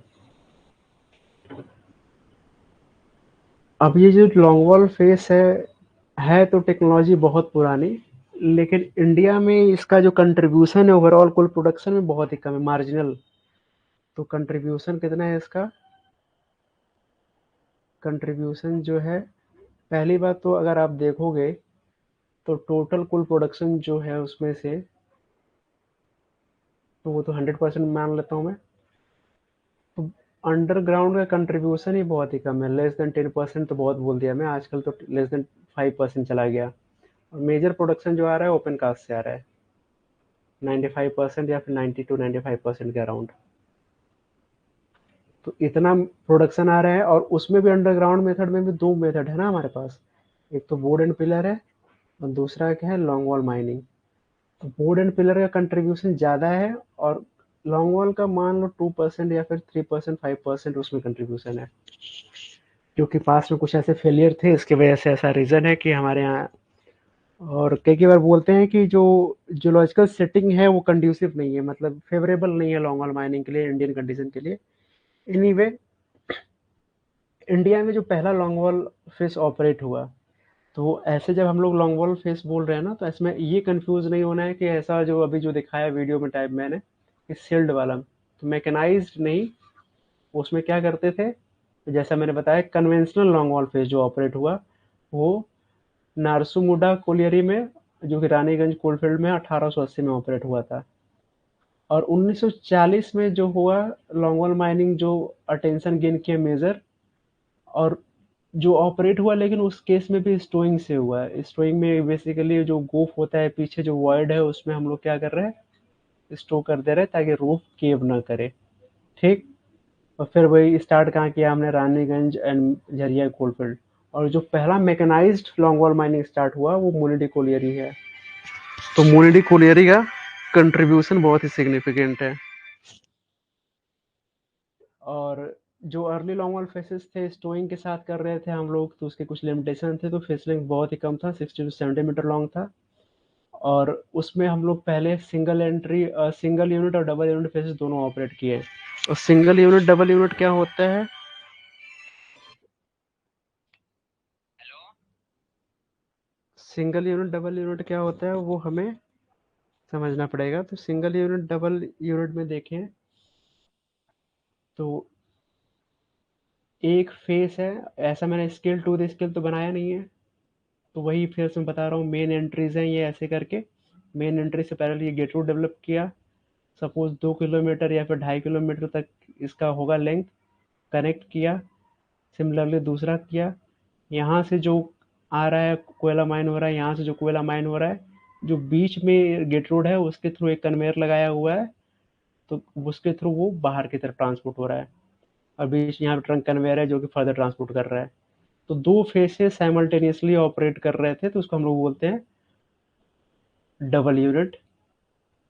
अब ये जो लॉन्ग वॉल फेस है तो टेक्नोलॉजी बहुत पुरानी, लेकिन इंडिया में इसका जो कंट्रीब्यूशन है ओवरऑल कुल प्रोडक्शन में बहुत ही कम है, मार्जिनल। तो कंट्रीब्यूशन कितना है इसका? कंट्रीब्यूशन जो है, पहली बात तो अगर आप देखोगे तो टोटल कुल प्रोडक्शन जो है उसमें से, तो वो तो 100% मान लेता हूँ मैं, तो अंडरग्राउंड का कंट्रीब्यूशन ही बहुत ही कम है, लेस देन 10%। तो बहुत बोल दिया मैं, आजकल तो लेस देन 5% चला गया। और मेजर प्रोडक्शन जो आ रहा है ओपन कास्ट से आ रहा है, 95% या फिर 90 to 95% के अराउंड। तो इतना प्रोडक्शन आ रहा है, और उसमें भी अंडरग्राउंड मेथड में भी दो मेथड है ना हमारे पास, एक तो बोर्ड एंड पिलर है और दूसरा क्या है, लॉन्ग वॉल माइनिंग। तो बोर्ड एंड पिलर का कंट्रीब्यूशन ज़्यादा है, और लॉन्ग वॉल का मान लो 2% या फिर 3%, 5% उसमें कंट्रीब्यूशन है, क्योंकि पास में कुछ ऐसे फेलियर थे, इसकी वजह से ऐसा रीज़न है कि हमारे यहाँ। और कई कई बार बोलते हैं कि जो जियोलॉजिकल सेटिंग है वो कंड्यूसिव नहीं है, मतलब फेवरेबल नहीं है लॉन्ग वॉल माइनिंग के लिए, इंडियन कंडीशन के लिए। एनीवे, इंडिया में जो पहला लॉन्ग वॉल फेस ऑपरेट हुआ, तो ऐसे जब हम लोग लॉन्ग वॉल फेस बोल रहे हैं ना, तो इसमें ये कंफ्यूज नहीं होना है कि ऐसा जो अभी जो दिखाया वीडियो में टाइप मैंने, कि सील्ड वाला, तो मैकेनाइज्ड नहीं। उसमें क्या करते थे, तो जैसा मैंने बताया, कन्वेंशनल लॉन्ग वॉल फेस जो ऑपरेट हुआ वो नारसुमुडा कोलियरी में, जो कि रानीगंज कोलफील्ड में 1880 में ऑपरेट हुआ था। और 1940 में जो हुआ लॉन्ग वॉल माइनिंग, जो अटेंशन गेन किया मेजर, और जो ऑपरेट हुआ, लेकिन उस केस में भी स्टोइंग से हुआ है। स्टोइंग में बेसिकली जो गोफ होता है पीछे, जो वॉइड है उसमें हम लोग क्या कर रहे हैं, स्टो कर दे रहे हैं ताकि रूफ केव ना करे। ठीक। और फिर वही स्टार्ट कहाँ किया हमने, रानीगंज एंड झरिया कोलफील्ड। और जो पहला mechanised long wall mining start हुआ वो मोनिडी कोलियरी है। तो मोनिडी कोलियरी का कंट्रीब्यूशन बहुत ही सिग्निफिकेंट है। और जो अर्ली लॉन्ग वॉल फेसेस थे स्टोइंग के साथ कर रहे थे हम लोग, तो उसके कुछ लिमिटेशन थे, तो फेस लेंथ बहुत ही कम था, 60 to 70 मीटर लॉन्ग था। और उसमें हम लोग पहले सिंगल यूनिट और डबल यूनिट फेसेस दोनों ऑपरेट किए। और सिंगल यूनिट डबल यूनिट क्या होता है, सिंगल यूनिट डबल यूनिट क्या होता है वो हमें समझना पड़ेगा। तो सिंगल यूनिट डबल यूनिट में देखें तो एक फेस है, ऐसा मैंने स्केल टू द स्केल तो बनाया नहीं है, तो वही फिर से मैं बता रहा हूँ, मेन एंट्रीज हैं ये ऐसे करके। मेन एंट्री से पहले ये गेट रूट डेवलप किया, सपोज 2 किलोमीटर या फिर 2.5 किलोमीटर तक इसका होगा लेंथ, कनेक्ट किया। सिमिलरली दूसरा किया, यहाँ से जो आ रहा है कोयला माइन हो रहा है, यहाँ से जो कोयला माइन हो रहा है, जो बीच में गेट रोड है उसके थ्रू एक कन्वेयर लगाया हुआ है, तो उसके थ्रू वो बाहर की तरफ ट्रांसपोर्ट हो रहा है। और बीच यहाँ पे ट्रंक कन्वेयर है जो कि फर्दर ट्रांसपोर्ट कर रहा है। तो दो फेसेस साइमल्टेनियसली ऑपरेट कर रहे थे, तो उसको हम लोग बोलते हैं डबल यूनिट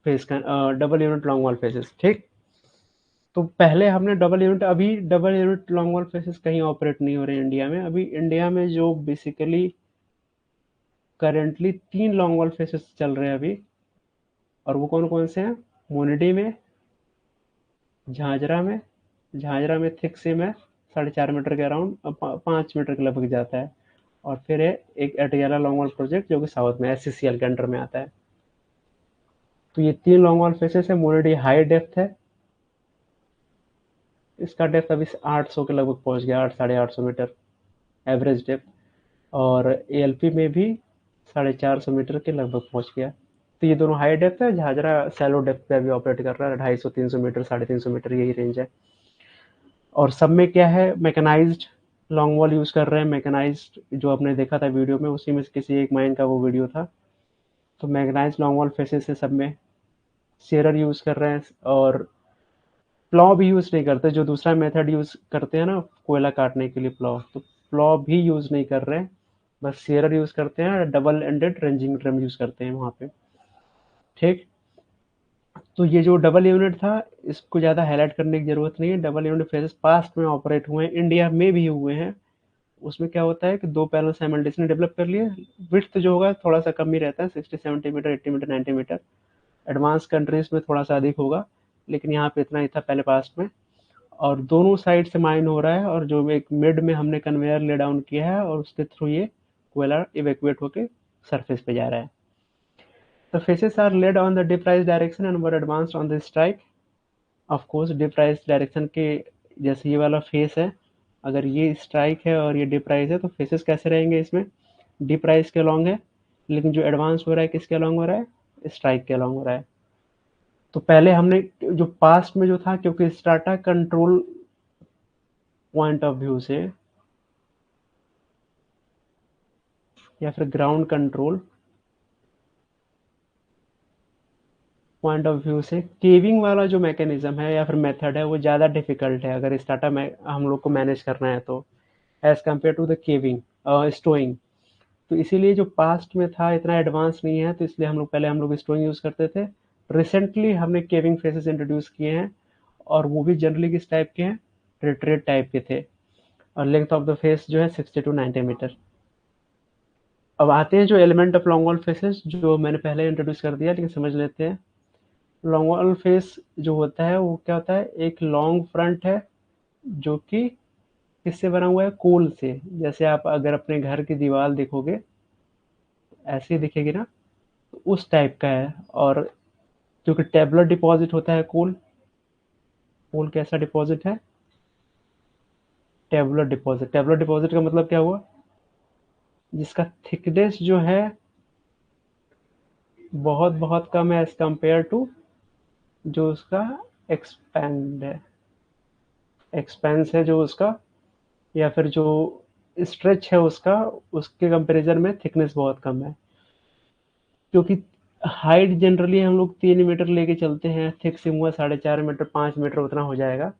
फेस का, double unit long wall faces. ठीक, तो पहले हमने डबल यूनिट, अभी double unit long wall faces कहीं ऑपरेट नहीं हो रहे इंडिया में। अभी इंडिया में जो basically currently 3 long wall faces चल रहे हैं अभी, और वो कौन कौन से हैं? मोनिडी में, झांझरा में थिक सिम है, 4.5 मीटर के अराउंड, 5 मीटर के लगभग जाता है। और फिर है एक एटियाला लॉन्ग वॉल प्रोजेक्ट जो कि साउथ में SCCL के अंडर में आता है। तो ये 3 लॉन्ग वॉल फेसेस है। मोनिडी हाई डेप्थ है, इसका डेप्थ अभी 800 के लगभग पहुंच गया, 800-850 मीटर एवरेज डेप्थ। और ALP में भी 450 मीटर के लगभग पहुंच गया। तो ये दोनों हाई डेप्थ है। झाझरा सैलो डेप्थ पे अभी ऑपरेट कर रहा है, 250-300 मीटर, 350 मीटर, यही रेंज है। और सब में क्या है, मैकेनाइज्ड लॉन्ग वॉल यूज कर रहे हैं। मैकेनाइज्ड जो आपने देखा था वीडियो में, उसी में से किसी एक माइन का वो वीडियो था। तो मैकेनाइज्ड लॉन्ग वॉल फेसेस है सब में। शेरर यूज कर रहे हैं, और प्लॉ भी यूज नहीं करते। जो दूसरा मेथड यूज करते हैं ना कोयला काटने के लिए, प्लॉ, तो प्लॉ भी यूज नहीं कर रहे हैं, बस शेरर यूज करते हैं। Double ended ranging drum use करते हैं वहाँ पे। ठीक, तो ये जो डबल यूनिट था, इसको ज़्यादा हाईलाइट करने की ज़रूरत नहीं है। डबल यूनिट फेजेस पास्ट में ऑपरेट हुए हैं, इंडिया में भी हुए हैं। उसमें क्या होता है कि 2 पैनल साइमल्टेनियसली डेवलप कर लिए। विड्थ जो होगा थोड़ा सा कम ही रहता है, 60-70 metre, 80 metre, 90 metre. Advance countries में थोड़ा सा अधिक होगा, लेकिन यहाँ पे इतना ही था पहले पास्ट में। और दोनों साइड से माइन हो रहा है, और जो एक मिड में हमने कन्वेयर ले डाउन किया है, और उसके थ्रू ये कोयला इवैक्यूएट होके सरफेस पे जा रहा है। The faces are laid on the dip rise direction and were advanced on the strike. Of course dip rise direction के जैसे ये वाला फेस है, अगर ये स्ट्राइक है और ये डिप राइज है, तो फेसेस कैसे रहेंगे इसमें? डिप राइज के अलॉन्ग है। लेकिन जो एडवांस हो रहा है किसके अलॉन्ग हो रहा है? स्ट्राइक के अलॉन्ग हो रहा है। तो पहले हमने जो पास्ट में जो था, क्योंकि strata control point of view से या फिर ground control point of view से, केविंग वाला जो मैकेनिज्म है या फिर मेथड है, वो ज़्यादा डिफिकल्ट है अगर स्टार्टा में हम लोग को मैनेज करना है तो, as compare to the caving stowing. तो इसीलिए जो पास्ट में था इतना एडवांस नहीं है, तो इसलिए हम लोग स्टोइंग यूज़ करते थे। रिसेंटली हमने केविंग फेसेस इंट्रोड्यूस किए हैं, और वो भी जनरली किस टाइप के हैं? रिट्रेट टाइप के थे। और लेंथ ऑफ द फेस जो है 60-90 मीटर। अब आते हैं जो element of long wall faces, जो मैंने पहले इंट्रोड्यूस कर दिया, लेकिन समझ लेते हैं। लॉन्ग वॉल फेस जो होता है वो क्या होता है? एक लॉन्ग फ्रंट है जो कि किससे बना हुआ है? कोल से। जैसे आप अगर अपने घर की दीवार देखोगे, ऐसी दिखेगी ना, तो उस टाइप का है। और क्योंकि टेबुलर डिपॉजिट होता है कोल, कोल कैसा डिपॉजिट है? Tabular deposit. टेबुलर डिपॉजिट का मतलब क्या हुआ? जिसका थिकनेस जो है बहुत बहुत कम है एज कंपेयर टू जो उसका एक्सपेंड है, एक्सपेंस है जो उसका, या फिर जो स्ट्रेच है उसका, उसके कंपैरिजन में थिकनेस बहुत कम है। क्योंकि हाइट जनरली हम लोग 3 मीटर लेके चलते हैं, थिक सिम हुआ 4.5 मीटर, 5 मीटर उतना हो जाएगा।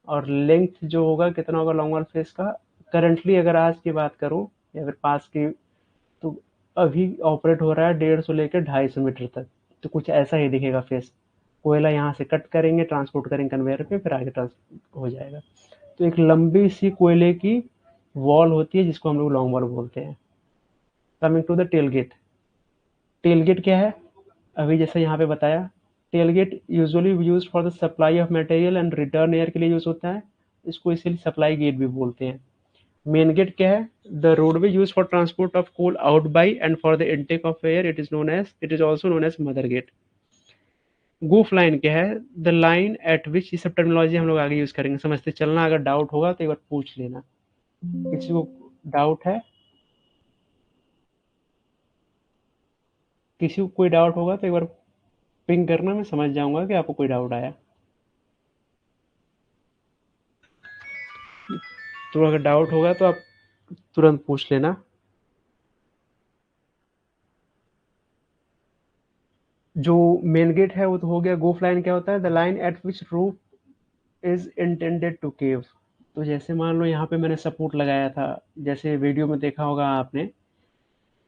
और लेंथ जो होगा कितना होगा लॉन्ग वॉल फेस का? करंटली अगर आज की बात करूं या फिर पास की, तो अभी ऑपरेट हो रहा है 150 लेकर 250 मीटर तक। तो कुछ ऐसा ही दिखेगा फेस। कोयला यहाँ से कट करेंगे, ट्रांसपोर्ट करेंगे कन्वेयर पे, फिर आगे ट्रांसपोर्ट हो जाएगा। तो एक लंबी सी कोयले की वॉल होती है जिसको हम लोग लॉन्ग वॉल बोलते हैं। Coming to the tail gate. Tail gate क्या है? अभी जैसे यहाँ पे बताया, tail gate usually use for the supply of material and return air के लिए यूज होता है। इसको इसीलिए सप्लाई गेट भी बोलते हैं। मेन गेट क्या है? The roadway use for transport of coal out by and for the intake of air, it is also known as mother gate. Goaf line क्या है? द लाइन एट विच, ये सब टर्मिनोलॉजी हम लोग आगे यूज करेंगे, समझते चलना। अगर डाउट होगा तो एक बार पूछ लेना, किसी को डाउट है? किसी को कोई डाउट होगा तो एक बार पिंग करना, मैं समझ जाऊंगा कि आपको कोई डाउट आया। तो अगर डाउट होगा तो आप तुरंत पूछ लेना। जो मेन गेट है वो तो हो गया। गोफ लाइन क्या होता है? The line at which roof is intended to cave. तो जैसे मान लो यहाँ पे मैंने सपोर्ट लगाया था, जैसे वीडियो में देखा होगा आपने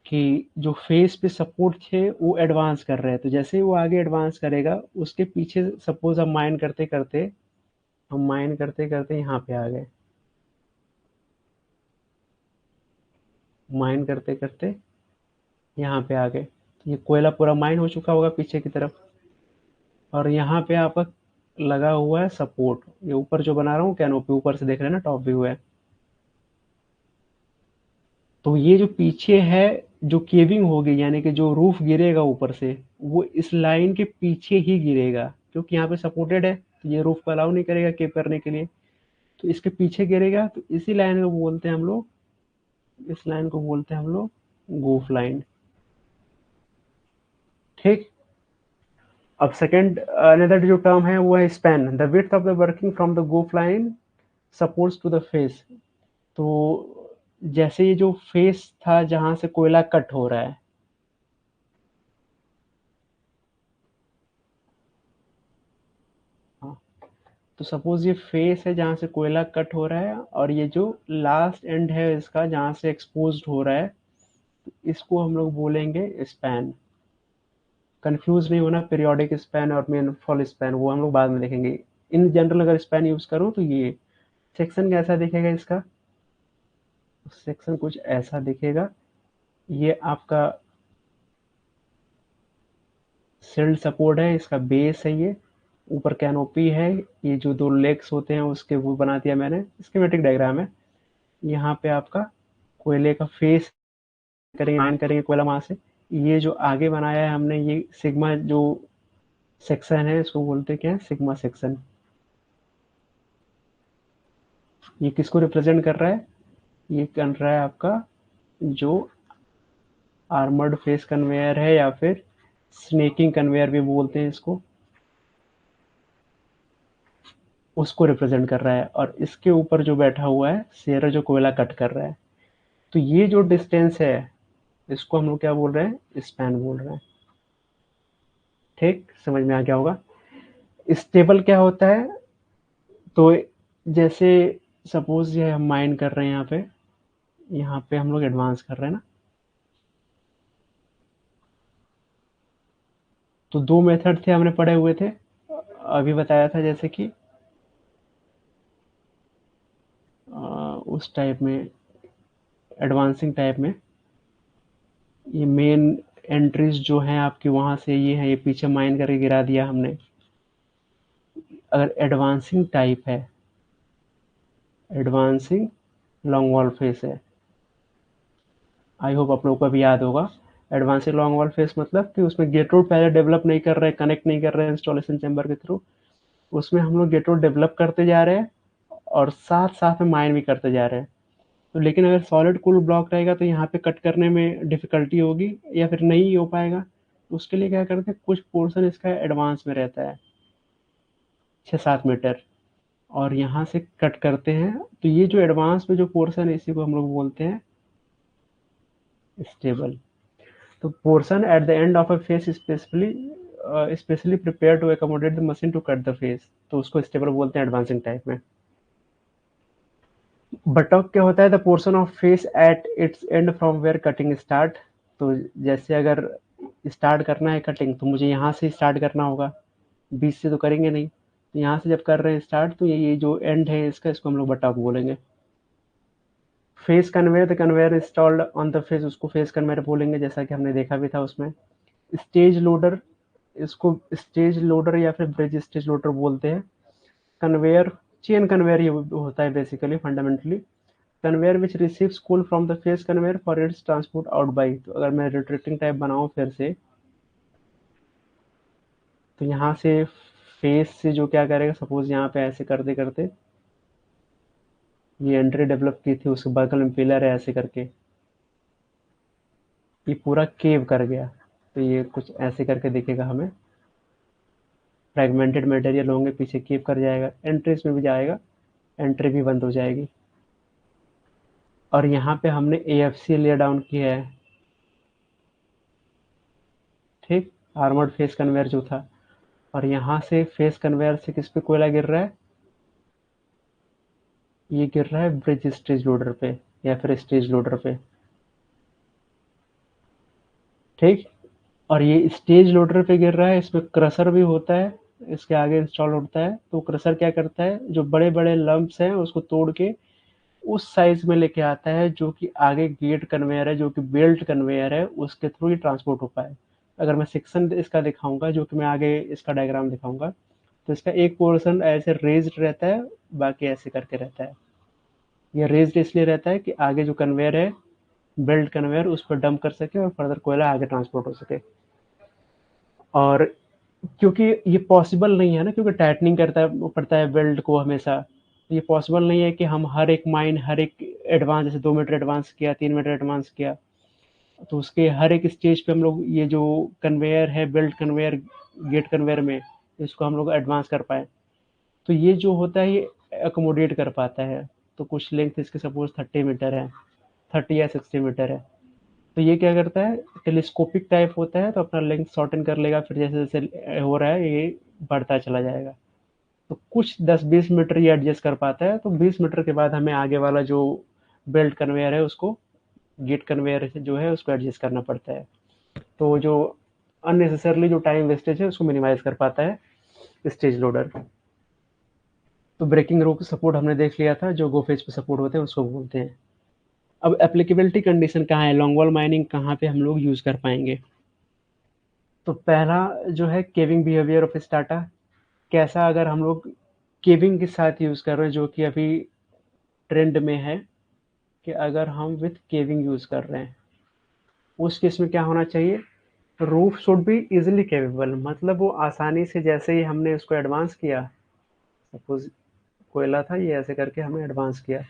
कि जो फेस पे सपोर्ट थे वो एडवांस कर रहे हैं, तो जैसे ही वो आगे एडवांस करेगा उसके पीछे सपोज हम माइन करते करते यहाँ पे आ गए, माइन करते करते यहाँ पे आ गए, तो ये कोयला पूरा माइन हो चुका होगा पीछे की तरफ। और यहाँ पे आपका लगा हुआ है सपोर्ट, ये ऊपर जो बना रहा हूँ कैनोपी, ऊपर से देख रहे हैं ना, टॉप व्यू है। तो ये जो पीछे है, जो केविंग होगी यानी कि जो रूफ गिरेगा ऊपर से, वो इस लाइन के पीछे ही गिरेगा, क्योंकि यहाँ पे सपोर्टेड है तो ये रूफ को अलाउ नहीं करेगा केव करने के लिए, तो इसके पीछे गिरेगा। तो इसी लाइन को बोलते हैं हम लोग, इस लाइन को बोलते हैं हम लोग गोफ लाइन। ठीक। अब सेकंड अनदर जो टर्म है वो है span. The width of the working from the goaf line supports to the face. तो जैसे ये जो फेस था जहां से कोयला कट हो रहा है, हाँ, तो सपोज ये फेस है जहां से कोयला कट हो रहा है, और ये जो लास्ट एंड है इसका जहां से एक्सपोज्ड हो रहा है, इसको हम लोग बोलेंगे स्पैन। कंफ्यूज नहीं होना, पीरियोडिक स्पैन और मेनफॉल स्पैन वो हम लोग बाद में देखेंगे। इन जनरल अगर स्पैन यूज करूं तो ये सेक्शन कैसा दिखेगा इसका, सेक्शन कुछ ऐसा दिखेगा। ये आपका शिल्ड सपोर्ट है, इसका बेस है, ये ऊपर कैनोपी है, ये जो दो लेग्स होते हैं उसके वो बना दिया मैंने, स्कीमेटिक डायग्राम है। यहाँ पे आपका कोयले का फेस करेंगे, माइन करेंगे कोयला वहां से। ये जो आगे बनाया है हमने, ये सिग्मा जो सेक्शन है इसको बोलते क्या है, सिग्मा सेक्शन। ये किसको रिप्रेजेंट कर रहा है? ये कर रहा है आपका जो आर्मर्ड फेस कन्वेयर है, या फिर स्नेकिंग कन्वेयर भी बोलते हैं इसको, उसको रिप्रेजेंट कर रहा है। और इसके ऊपर जो बैठा हुआ है शेयर जो कोयला कट कर रहा है, तो ये जो डिस्टेंस है इसको हम लोग क्या बोल रहे हैं, स्पैन बोल रहे हैं। ठीक, समझ में आ गया होगा। स्टेबल क्या होता है? तो जैसे सपोज ये हम माइन कर रहे हैं यहाँ पे हम लोग एडवांस कर रहे हैं ना, तो दो मेथड थे हमने पढ़े हुए थे, अभी बताया था, जैसे कि उस टाइप में, एडवांसिंग टाइप में, ये मेन एंट्रीज जो हैं आपकी वहां से ये है, ये पीछे माइन करके गिरा दिया हमने। अगर एडवांसिंग टाइप है, एडवांसिंग लॉन्ग वॉल फेस है, आई होप आप लोगों को भी याद होगा। एडवांसिंग लॉन्ग वॉल फेस मतलब कि उसमें गेट रोड पहले डेवलप नहीं कर रहे, कनेक्ट नहीं कर रहे इंस्टॉलेशन चैम्बर के थ्रू, उसमें हम लोग गेट रोड डेवलप करते जा रहे हैं और साथ साथ में माइन भी करते जा रहे हैं। तो लेकिन अगर सॉलिड कूल ब्लॉक रहेगा तो यहाँ पे कट करने में डिफिकल्टी होगी या फिर नहीं हो पाएगा, तो उसके लिए क्या करते हैं, कुछ पोर्शन इसका एडवांस में रहता है 6-7 मीटर, और यहाँ से कट करते हैं। तो ये जो एडवांस में जो पोर्शन है इसी को हम लोग बोलते हैं स्टेबल। तो portion at the end of a face specially prepare to accommodate the machine to cut the face, तो उसको स्टेबल बोलते हैं एडवांसिंग टाइप में। बटॉक क्या होता है? The portion of face at its end from where cutting start. तो जैसे अगर स्टार्ट करना है कटिंग तो मुझे यहाँ से स्टार्ट करना होगा, बीच से तो करेंगे नहीं, तो यहाँ से जब कर रहे हैं स्टार्ट तो ये जो एंड है इसका, इसको हम लोग बटॉक बोलेंगे। Face conveyor, the conveyor installed on the face, उसको फेस कन्वेयर बोलेंगे, जैसा कि हमने देखा भी था उसमें। स्टेज लोडर, इसको स्टेज लोडर या फिर ब्रिज स्टेज लोडर बोलते हैं। कन्वेयर, चेन कन्वेयर ये होता है basically fundamentally. Conveyor which receives cool from the face conveyor for its transport out by. तो अगर मैं रोटेटिंग टाइप बनाऊं फिर से, तो यहाँ से फेस से जो क्या करेगा, सपोज यहाँ पे ऐसे करते करते ये एंट्री डेवलप की थी, उसके बगल में पिलर है ऐसे करके, ये पूरा केव कर गया। तो ये कुछ ऐसे करके दिखेगा हमें। फ्रेगमेंटेड मटेरियल होंगे, पीछे कीप कर जाएगा, एंट्रीज में भी जाएगा, एंट्री भी बंद हो जाएगी। और यहाँ पे हमने AFC ले डाउन किया है, ठीक, आर्मर्ड फेस कन्वेयर जो था। और यहाँ से फेस कन्वेयर से किस पे कोयला गिर रहा है, ये गिर रहा है ब्रिज स्टेज लोडर पे या फिर स्टेज लोडर पे, ठीक। और ये स्टेज लोडर पे गिर रहा है, इसमें क्रशर भी होता है, इसके आगे इंस्टॉल होता है। तो क्रशर क्या करता है, जो बड़े बड़े लंप्स हैं उसको तोड़ के उस साइज में लेके आता है जो कि आगे गेट कन्वेयर है, जो कि बेल्ट कन्वेयर है, उसके थ्रू ही ट्रांसपोर्ट हो पाए। अगर मैं सेक्शन इसका दिखाऊंगा, जो कि मैं आगे इसका डायग्राम दिखाऊंगा, तो इसका एक पोर्शन ऐसे रेज्ड रहता है, बाकी ऐसे करके रहता है। ये रेज्ड इसलिए रहता है कि आगे जो कन्वेयर है, बेल्ट कन्वेयर, उस पर डंप कर सके और फर्दर कोयला आगे ट्रांसपोर्ट हो सके। और क्योंकि ये पॉसिबल नहीं है ना, क्योंकि टाइटनिंग करता पड़ता है बेल्ट को हमेशा, ये पॉसिबल नहीं है कि हम हर एक माइन, हर एक एडवांस, जैसे 2 मीटर एडवांस किया, 3 मीटर एडवांस किया, तो उसके हर एक स्टेज पे हम लोग ये जो कन्वेयर है, बेल्ट कन्वेयर, गेट कन्वेयर में, इसको हम लोग एडवांस कर पाए। तो ये जो होता है ये अकोमोडेट कर पाता है। तो कुछ लेंथ इसके सपोज 30 मीटर है, 30 या 60 मीटर है, तो ये क्या करता है, टेलीस्कोपिक टाइप होता है, तो अपना लेंथ शॉर्टन कर लेगा, फिर जैसे जैसे हो रहा है ये बढ़ता चला जाएगा। तो कुछ 10-20 मीटर ये एडजस्ट कर पाता है। तो 20 मीटर के बाद हमें आगे वाला जो बेल्ट कन्वेयर है उसको, गेट कन्वेयर जो है उसको एडजस्ट करना पड़ता है। तो जो अननेसेसरली जो टाइम वेस्टेज है उसको मिनिमाइज कर पाता है स्टेज लोडर। तो ब्रेकिंग रो की सपोर्ट हमने देख लिया था, जो गो फेज पे सपोर्ट होते हैं उसको बोलते हैं। अब एप्लीकेबिलिटी कंडीशन कहाँ है, लॉन्ग वॉल माइनिंग कहाँ पे हम लोग यूज कर पाएंगे। तो पहला जो है केविंग बिहेवियर ऑफ स्टार्टा, कैसा अगर हम लोग केविंग के साथ यूज कर रहे हैं, जो कि अभी ट्रेंड में है, कि अगर हम विथ केविंग यूज कर रहे हैं, उस केस में क्या होना चाहिए, रूफ शुड बी इजिली केवेबल, मतलब वो आसानी से, जैसे ही हमने उसको एडवांस किया, सपोज कोयला था, ये ऐसे करके हमने एडवांस किया,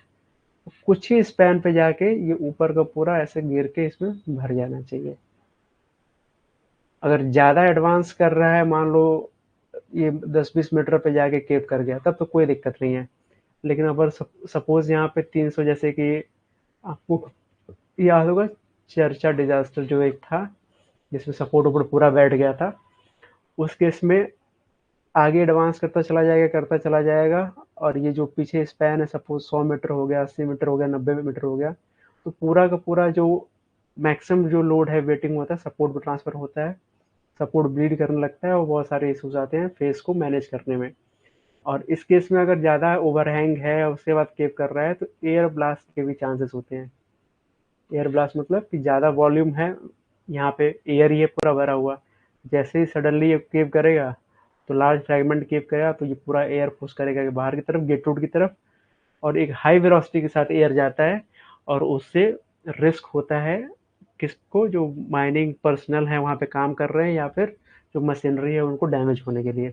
कुछ ही स्पैन पे जाके ये ऊपर का पूरा ऐसे गिर के इसमें भर जाना चाहिए। अगर ज़्यादा एडवांस कर रहा है, मान लो ये 10-20 मीटर पे जाके केप कर गया, तब तो कोई दिक्कत नहीं है। लेकिन अगर सपोज यहाँ पे 300, जैसे कि आपको याद होगा चर्चा डिजास्टर जो एक था, जिसमें सपोर्ट ऊपर पूरा बैठ गया था, उस केस में आगे एडवांस करता चला जाएगा, और ये जो पीछे स्पैन है, सपोज 100 मीटर हो गया, 80 मीटर हो गया, 90 मीटर हो गया, तो पूरा का पूरा जो मैक्सिमम जो लोड है वेटिंग होता है, सपोर्ट पे ट्रांसफर होता है, सपोर्ट ब्लीड करने लगता है, और बहुत सारे इश्यूज आते हैं फेस को मैनेज करने में। और इस केस में अगर ज़्यादा ओवरहैंग है, उसके बाद केप कर रहा है, तो एयर ब्लास्ट के भी चांसेस होते हैं। एयर ब्लास्ट मतलब कि ज़्यादा वॉल्यूम है, यहाँ पे एयर ही है पूरा भरा हुआ, जैसे ही सडनली ये केप करेगा, तो लार्ज फ्रैगमेंट केप करेगा, तो ये पूरा एयर पुश करेगा बाहर की तरफ, गेट रूट की तरफ, और एक हाई वेलोसिटी के साथ एयर जाता है, और उससे रिस्क होता है किसको, जो माइनिंग पर्सनल है वहाँ पे काम कर रहे हैं, या फिर जो मशीनरी है उनको डैमेज होने के लिए।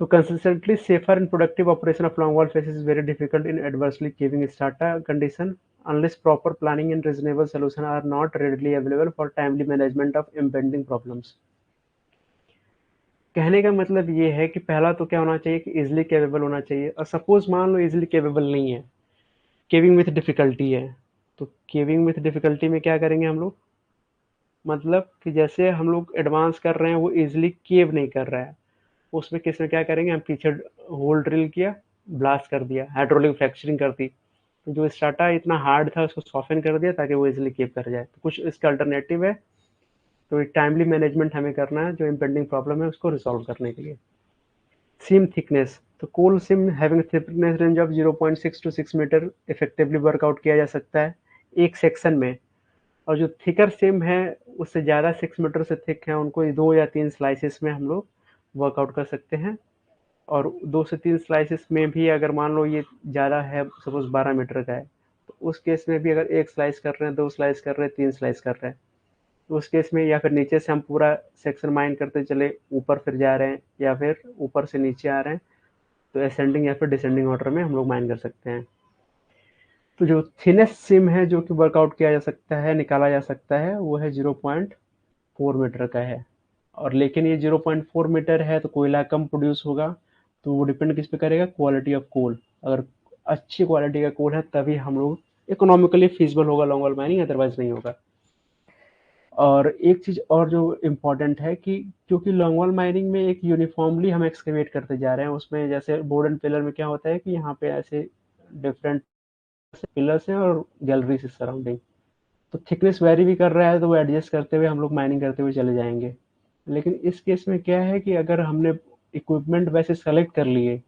तो consistently safer and productive operation of longwall faces is very difficult in adversely caving strata condition unless proper planning and reasonable solutions are not readily available for timely management of impending problems. कहने का मतलब ये है कि पहला तो क्या होना चाहिए कि इजिली केवेबल होना चाहिए। और सपोज मान लो इजिली केवेबल नहीं है, केविंग विथ डिफिकल्टी है, तो केविंग विथ डिफिकल्टी में क्या करेंगे हम लोग, मतलब कि जैसे हम लोग एडवांस कर रहे हैं वो इजिली केव नहीं कर रहा है, उसमें केस में क्या करेंगे, हम पीछे होल ड्रिल किया, ब्लास्ट कर दिया, हाइड्रोलिक फ्रैक्चरिंग कर दी, तो जो स्टार्टा इतना हार्ड था उसको सॉफ्टन कर दिया ताकि वो इजिली केप कर जाए। तो कुछ इसका अल्टरनेटिव है, तो एक टाइमली मैनेजमेंट हमें करना है जो इम्पेंडिंग प्रॉब्लम है उसको रिजॉल्व करने के लिए। सीम थिकनेस, तो coal seam having thickness range of 0.6 to 6 metre effectively work out किया जा सकता है एक सेक्शन में। और जो थिकर सिम है उससे ज़्यादा 6 मीटर से थिक है, उनको 2 या 3 स्लाइसेस में हम लोग वर्कआउट कर सकते हैं। और 2 से 3 स्लाइसेस में भी अगर मान लो ये ज़्यादा है, सपोज 12 मीटर का है, तो उस केस में भी अगर 1 स्लाइस कर रहे हैं, 2 स्लाइस कर रहे हैं, 3 स्लाइस कर रहे हैं, तो उस केस में या फिर नीचे से हम पूरा सेक्शन माइन करते चले ऊपर फिर जा रहे हैं, या फिर ऊपर से नीचे आ रहे हैं, तो असेंडिंग या फिर डिसेंडिंग ऑर्डर में हम लोग माइन कर सकते हैं। तो जो थिनेस्ट सिम है जो कि वर्कआउट किया जा सकता है, निकाला जा सकता है, वो है 0.5 4 मीटर का है, और लेकिन ये 0.4 मीटर है तो कोयला कम प्रोड्यूस होगा। तो वो डिपेंड किस पे करेगा, क्वालिटी ऑफ कोल। अगर अच्छी क्वालिटी का कोल है तभी हम लोग इकोनॉमिकली फीसिबल होगा लॉन्ग वॉल माइनिंग, अदरवाइज नहीं होगा। और एक चीज और जो इम्पोर्टेंट है कि क्योंकि लॉन्ग वॉल माइनिंग में एक यूनिफॉर्मली हम एक्सकेवेट करते जा रहे हैं, उसमें जैसे बोर्ड एंड पिलर में क्या होता है कि यहाँ पे ऐसे डिफरेंट पिलर्स हैं और गैलरी से सराउंडिंग, तो थिकनेस वेरी भी कर रहा है तो वो एडजस्ट करते हुए हम लोग माइनिंग करते हुए चले जाएंगे। लेकिन इस केस में क्या है कि अगर हमने इक्विपमेंट वैसे सेलेक्ट कर लिए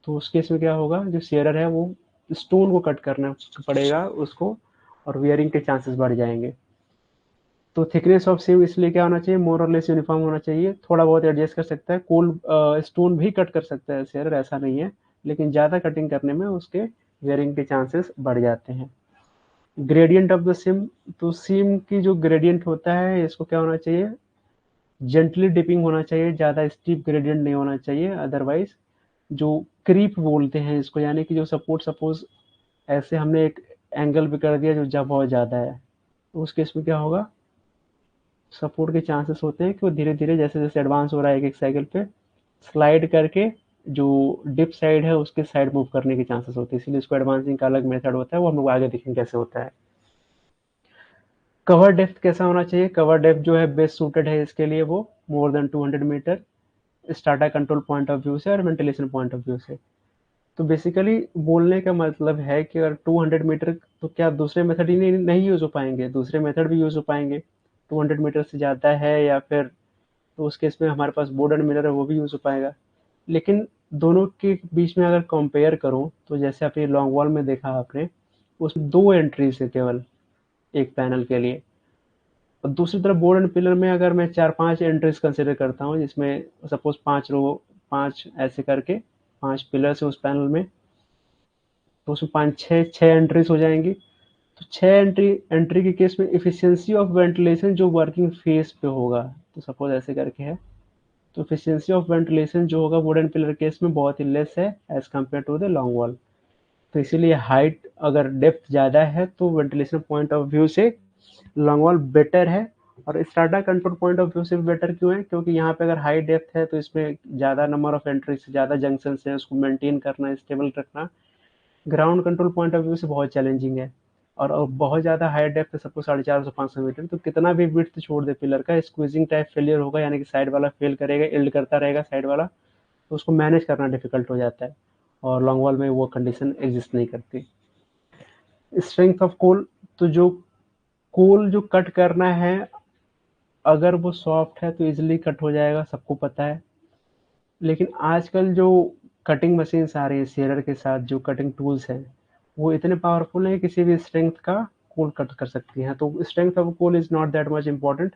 तो उस केस में क्या होगा, जो शेयरर है वो स्टोन को कट करना पड़ेगा उसको, और वियरिंग के चांसेस बढ़ जाएंगे। तो थिकनेस ऑफ सिव इसलिए क्या होना चाहिए, मोर और लेस यूनिफॉर्म होना चाहिए। थोड़ा बहुत एडजस्ट कर सकता है, कोल स्टोन भी कट कर सकता है शेयरर, ऐसा नहीं है, लेकिन ज़्यादा कटिंग करने में उसके वियरिंग के चांसेस बढ़ जाते हैं। ग्रेडियंट ऑफ द सिम, तो सिम की जो ग्रेडियंट होता है इसको क्या होना चाहिए, जेंटली डिपिंग होना चाहिए, ज़्यादा स्टीप ग्रेडियंट नहीं होना चाहिए। अदरवाइज जो क्रीप बोलते हैं इसको, यानी कि जो सपोज ऐसे हमने एक एंगल पे कर दिया जो जब बहुत ज़्यादा है, तो उस केस में क्या होगा, सपोर्ट के चांसेस होते हैं कि वो धीरे धीरे जैसे जैसे एडवांस हो रहा है एक एक साइकिल पे स्लाइड करके जो डिप साइड है उसके साइड मूव करने के चांसेस होते हैं, इसलिए इसको एडवांसिंग का अलग मेथड होता है, वो हम लोग आगे देखेंगे कैसे होता है। कवर डेप्थ कैसा होना चाहिए, कवर डेप्थ जो है बेस्ट सूटेड है इसके लिए वो more than 200 metre, strata control point of view से और वेंटिलेशन पॉइंट ऑफ व्यू से। तो बेसिकली बोलने का मतलब है कि अगर 200 मीटर, तो क्या दूसरे मेथड ही नहीं यूज हो पाएंगे, दूसरे मेथड भी यूज हो पाएंगे। 200 मीटर से ज़्यादा है या फिर, तो उस केस में हमारे पास बोर्ड एंड मिरर है वो भी यूज हो पाएगा। लेकिन दोनों के बीच में अगर कंपेयर करो तो जैसे आपने लॉन्ग वॉल में देखा आपने, उसमें 2 एंट्रीज है केवल एक पैनल के लिए, और दूसरी तरफ बोर्ड एंड पिलर में अगर मैं 4-5 एंट्रीज कंसिडर करता हूँ, जिसमें सपोज 5 रो, 5 ऐसे करके 5 पिलर्स है उस पैनल में, तो उसमें 5-6 एंट्रीज हो जाएंगी। तो 6 एंट्री के केस में इफिशियंसी ऑफ वेंटिलेशन जो वर्किंग फेस पे होगा, तो सपोज ऐसे करके है, तो इफिशियंसी ऑफ वेंटिलेशन जो होगा वुडन पिलर केस में बहुत ही लेस है as compare to the long wall. तो इसीलिए हाइट अगर डेप्थ ज़्यादा है तो वेंटिलेशन पॉइंट ऑफ व्यू से लॉन्ग वॉल बेटर है। और strata control point of view से बेटर क्यों है, क्योंकि यहाँ पे अगर हाई डेप्थ है तो इसमें ज़्यादा नंबर ऑफ एंट्री से ज़्यादा जंक्शन है, उसको मेंटेन करना, स्टेबल रखना ground control point of view से बहुत चैलेंजिंग है। और बहुत ज़्यादा हाई डेप्थ है, सबको 450-500 मीटर, तो कितना भी विड्थ छोड़ दे पिलर का, स्क्वीजिंग टाइप फेलियर होगा, यानी कि साइड वाला फेल करेगा, इल्ड करता रहेगा साइड वाला, तो उसको मैनेज करना डिफिकल्ट हो जाता है, और लॉन्ग वॉल में वो कंडीशन एग्जिस्ट नहीं करती। स्ट्रेंथ ऑफ कोल, तो जो कोल जो कट करना है, अगर वो सॉफ्ट है तो इजिली कट हो जाएगा, सबको पता है। लेकिन आजकल जो कटिंग मशीन्स आ रही है शेयर के साथ, जो कटिंग टूल्स हैं वो इतने पावरफुल है, किसी भी स्ट्रेंथ का कोल कट कर सकती हैं। तो strength of coal is not that much important,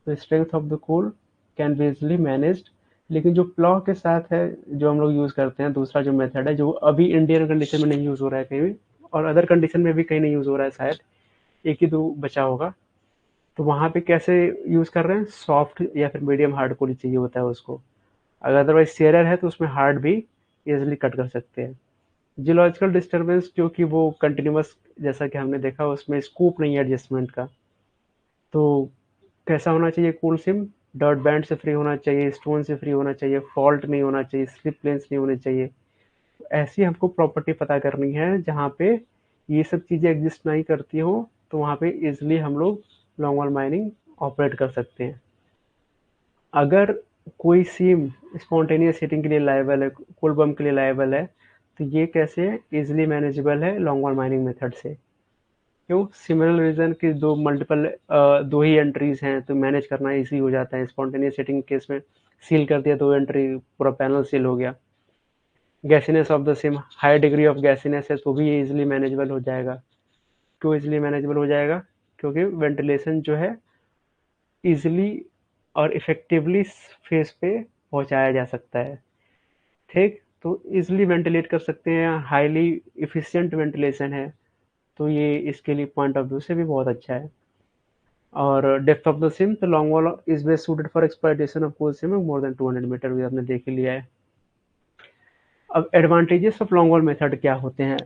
तो strength of the coal can be easily managed. लेकिन जो प्लॉ के साथ है, जो हम लोग यूज़ करते हैं, दूसरा जो मेथड है जो अभी इंडियन कंडीशन में नहीं यूज़ हो रहा है कहीं भी, और अदर कंडीशन में भी कहीं नहीं यूज़ हो रहा है, शायद एक ही दो बचा होगा, तो वहाँ पे कैसे यूज़ कर रहे हैं, सॉफ्ट या फिर मीडियम हार्ड कोल चाहिए होता है उसको। अगर अदरवाइज शेयरर है तो उसमें हार्ड भी इजिली कट कर सकते हैं। जियोलॉजिकल डिस्टर्बेंस, क्योंकि वो कंटिन्यूस, जैसा कि हमने देखा उसमें स्कोप नहीं है एडजस्टमेंट का, तो कैसा होना चाहिए कूल सिम, डॉट बैंड से फ्री होना चाहिए, स्टोन से फ्री होना चाहिए, फॉल्ट नहीं होना चाहिए, स्लिप प्लेन्स नहीं होने चाहिए। ऐसी हमको प्रॉपर्टी पता करनी है जहाँ पे ये सब चीज़ें एग्जिस्ट नहीं करती हो, तो वहाँ पे इजिली हम लोग लॉन्ग वॉल माइनिंग ऑपरेट कर सकते हैं। अगर कोई सीम स्पॉन्टेनियस हीटिंग के लिए लायबल है, कोल बम के लिए लायबल है, तो ये कैसे इजिली मैनेजेबल है लॉन्ग वॉल माइनिंग मेथड से। क्यों, सिमिलर रीजन की दो ही एंट्रीज हैं तो मैनेज करना इजी हो जाता है। स्पॉन्टेनियस हीटिंग केस में सील कर दिया 2 एंट्री, पूरा पैनल सील हो गया। Gassiness of the seam, high degree of gassiness है तो भी ये इजिली मैनेजेबल हो जाएगा। क्यों इजिली मैनेजेबल हो जाएगा, क्योंकि वेंटिलेशन जो है इजिली और इफेक्टिवली फेस पे पहुंचाया जा सकता है। ठीक, तो इजिली वेंटिलेट कर सकते हैं, हाईली इफिशिएंट वेंटिलेशन है, तो ये इसके लिए पॉइंट ऑफ व्यू से भी बहुत अच्छा है। और डेप्थ ऑफ द सिम, तो long wall is best suited for exploitation of coal seam more than 200 metre, भी आपने देख ही लिया है। अब advantages of long wall method क्या होते हैं,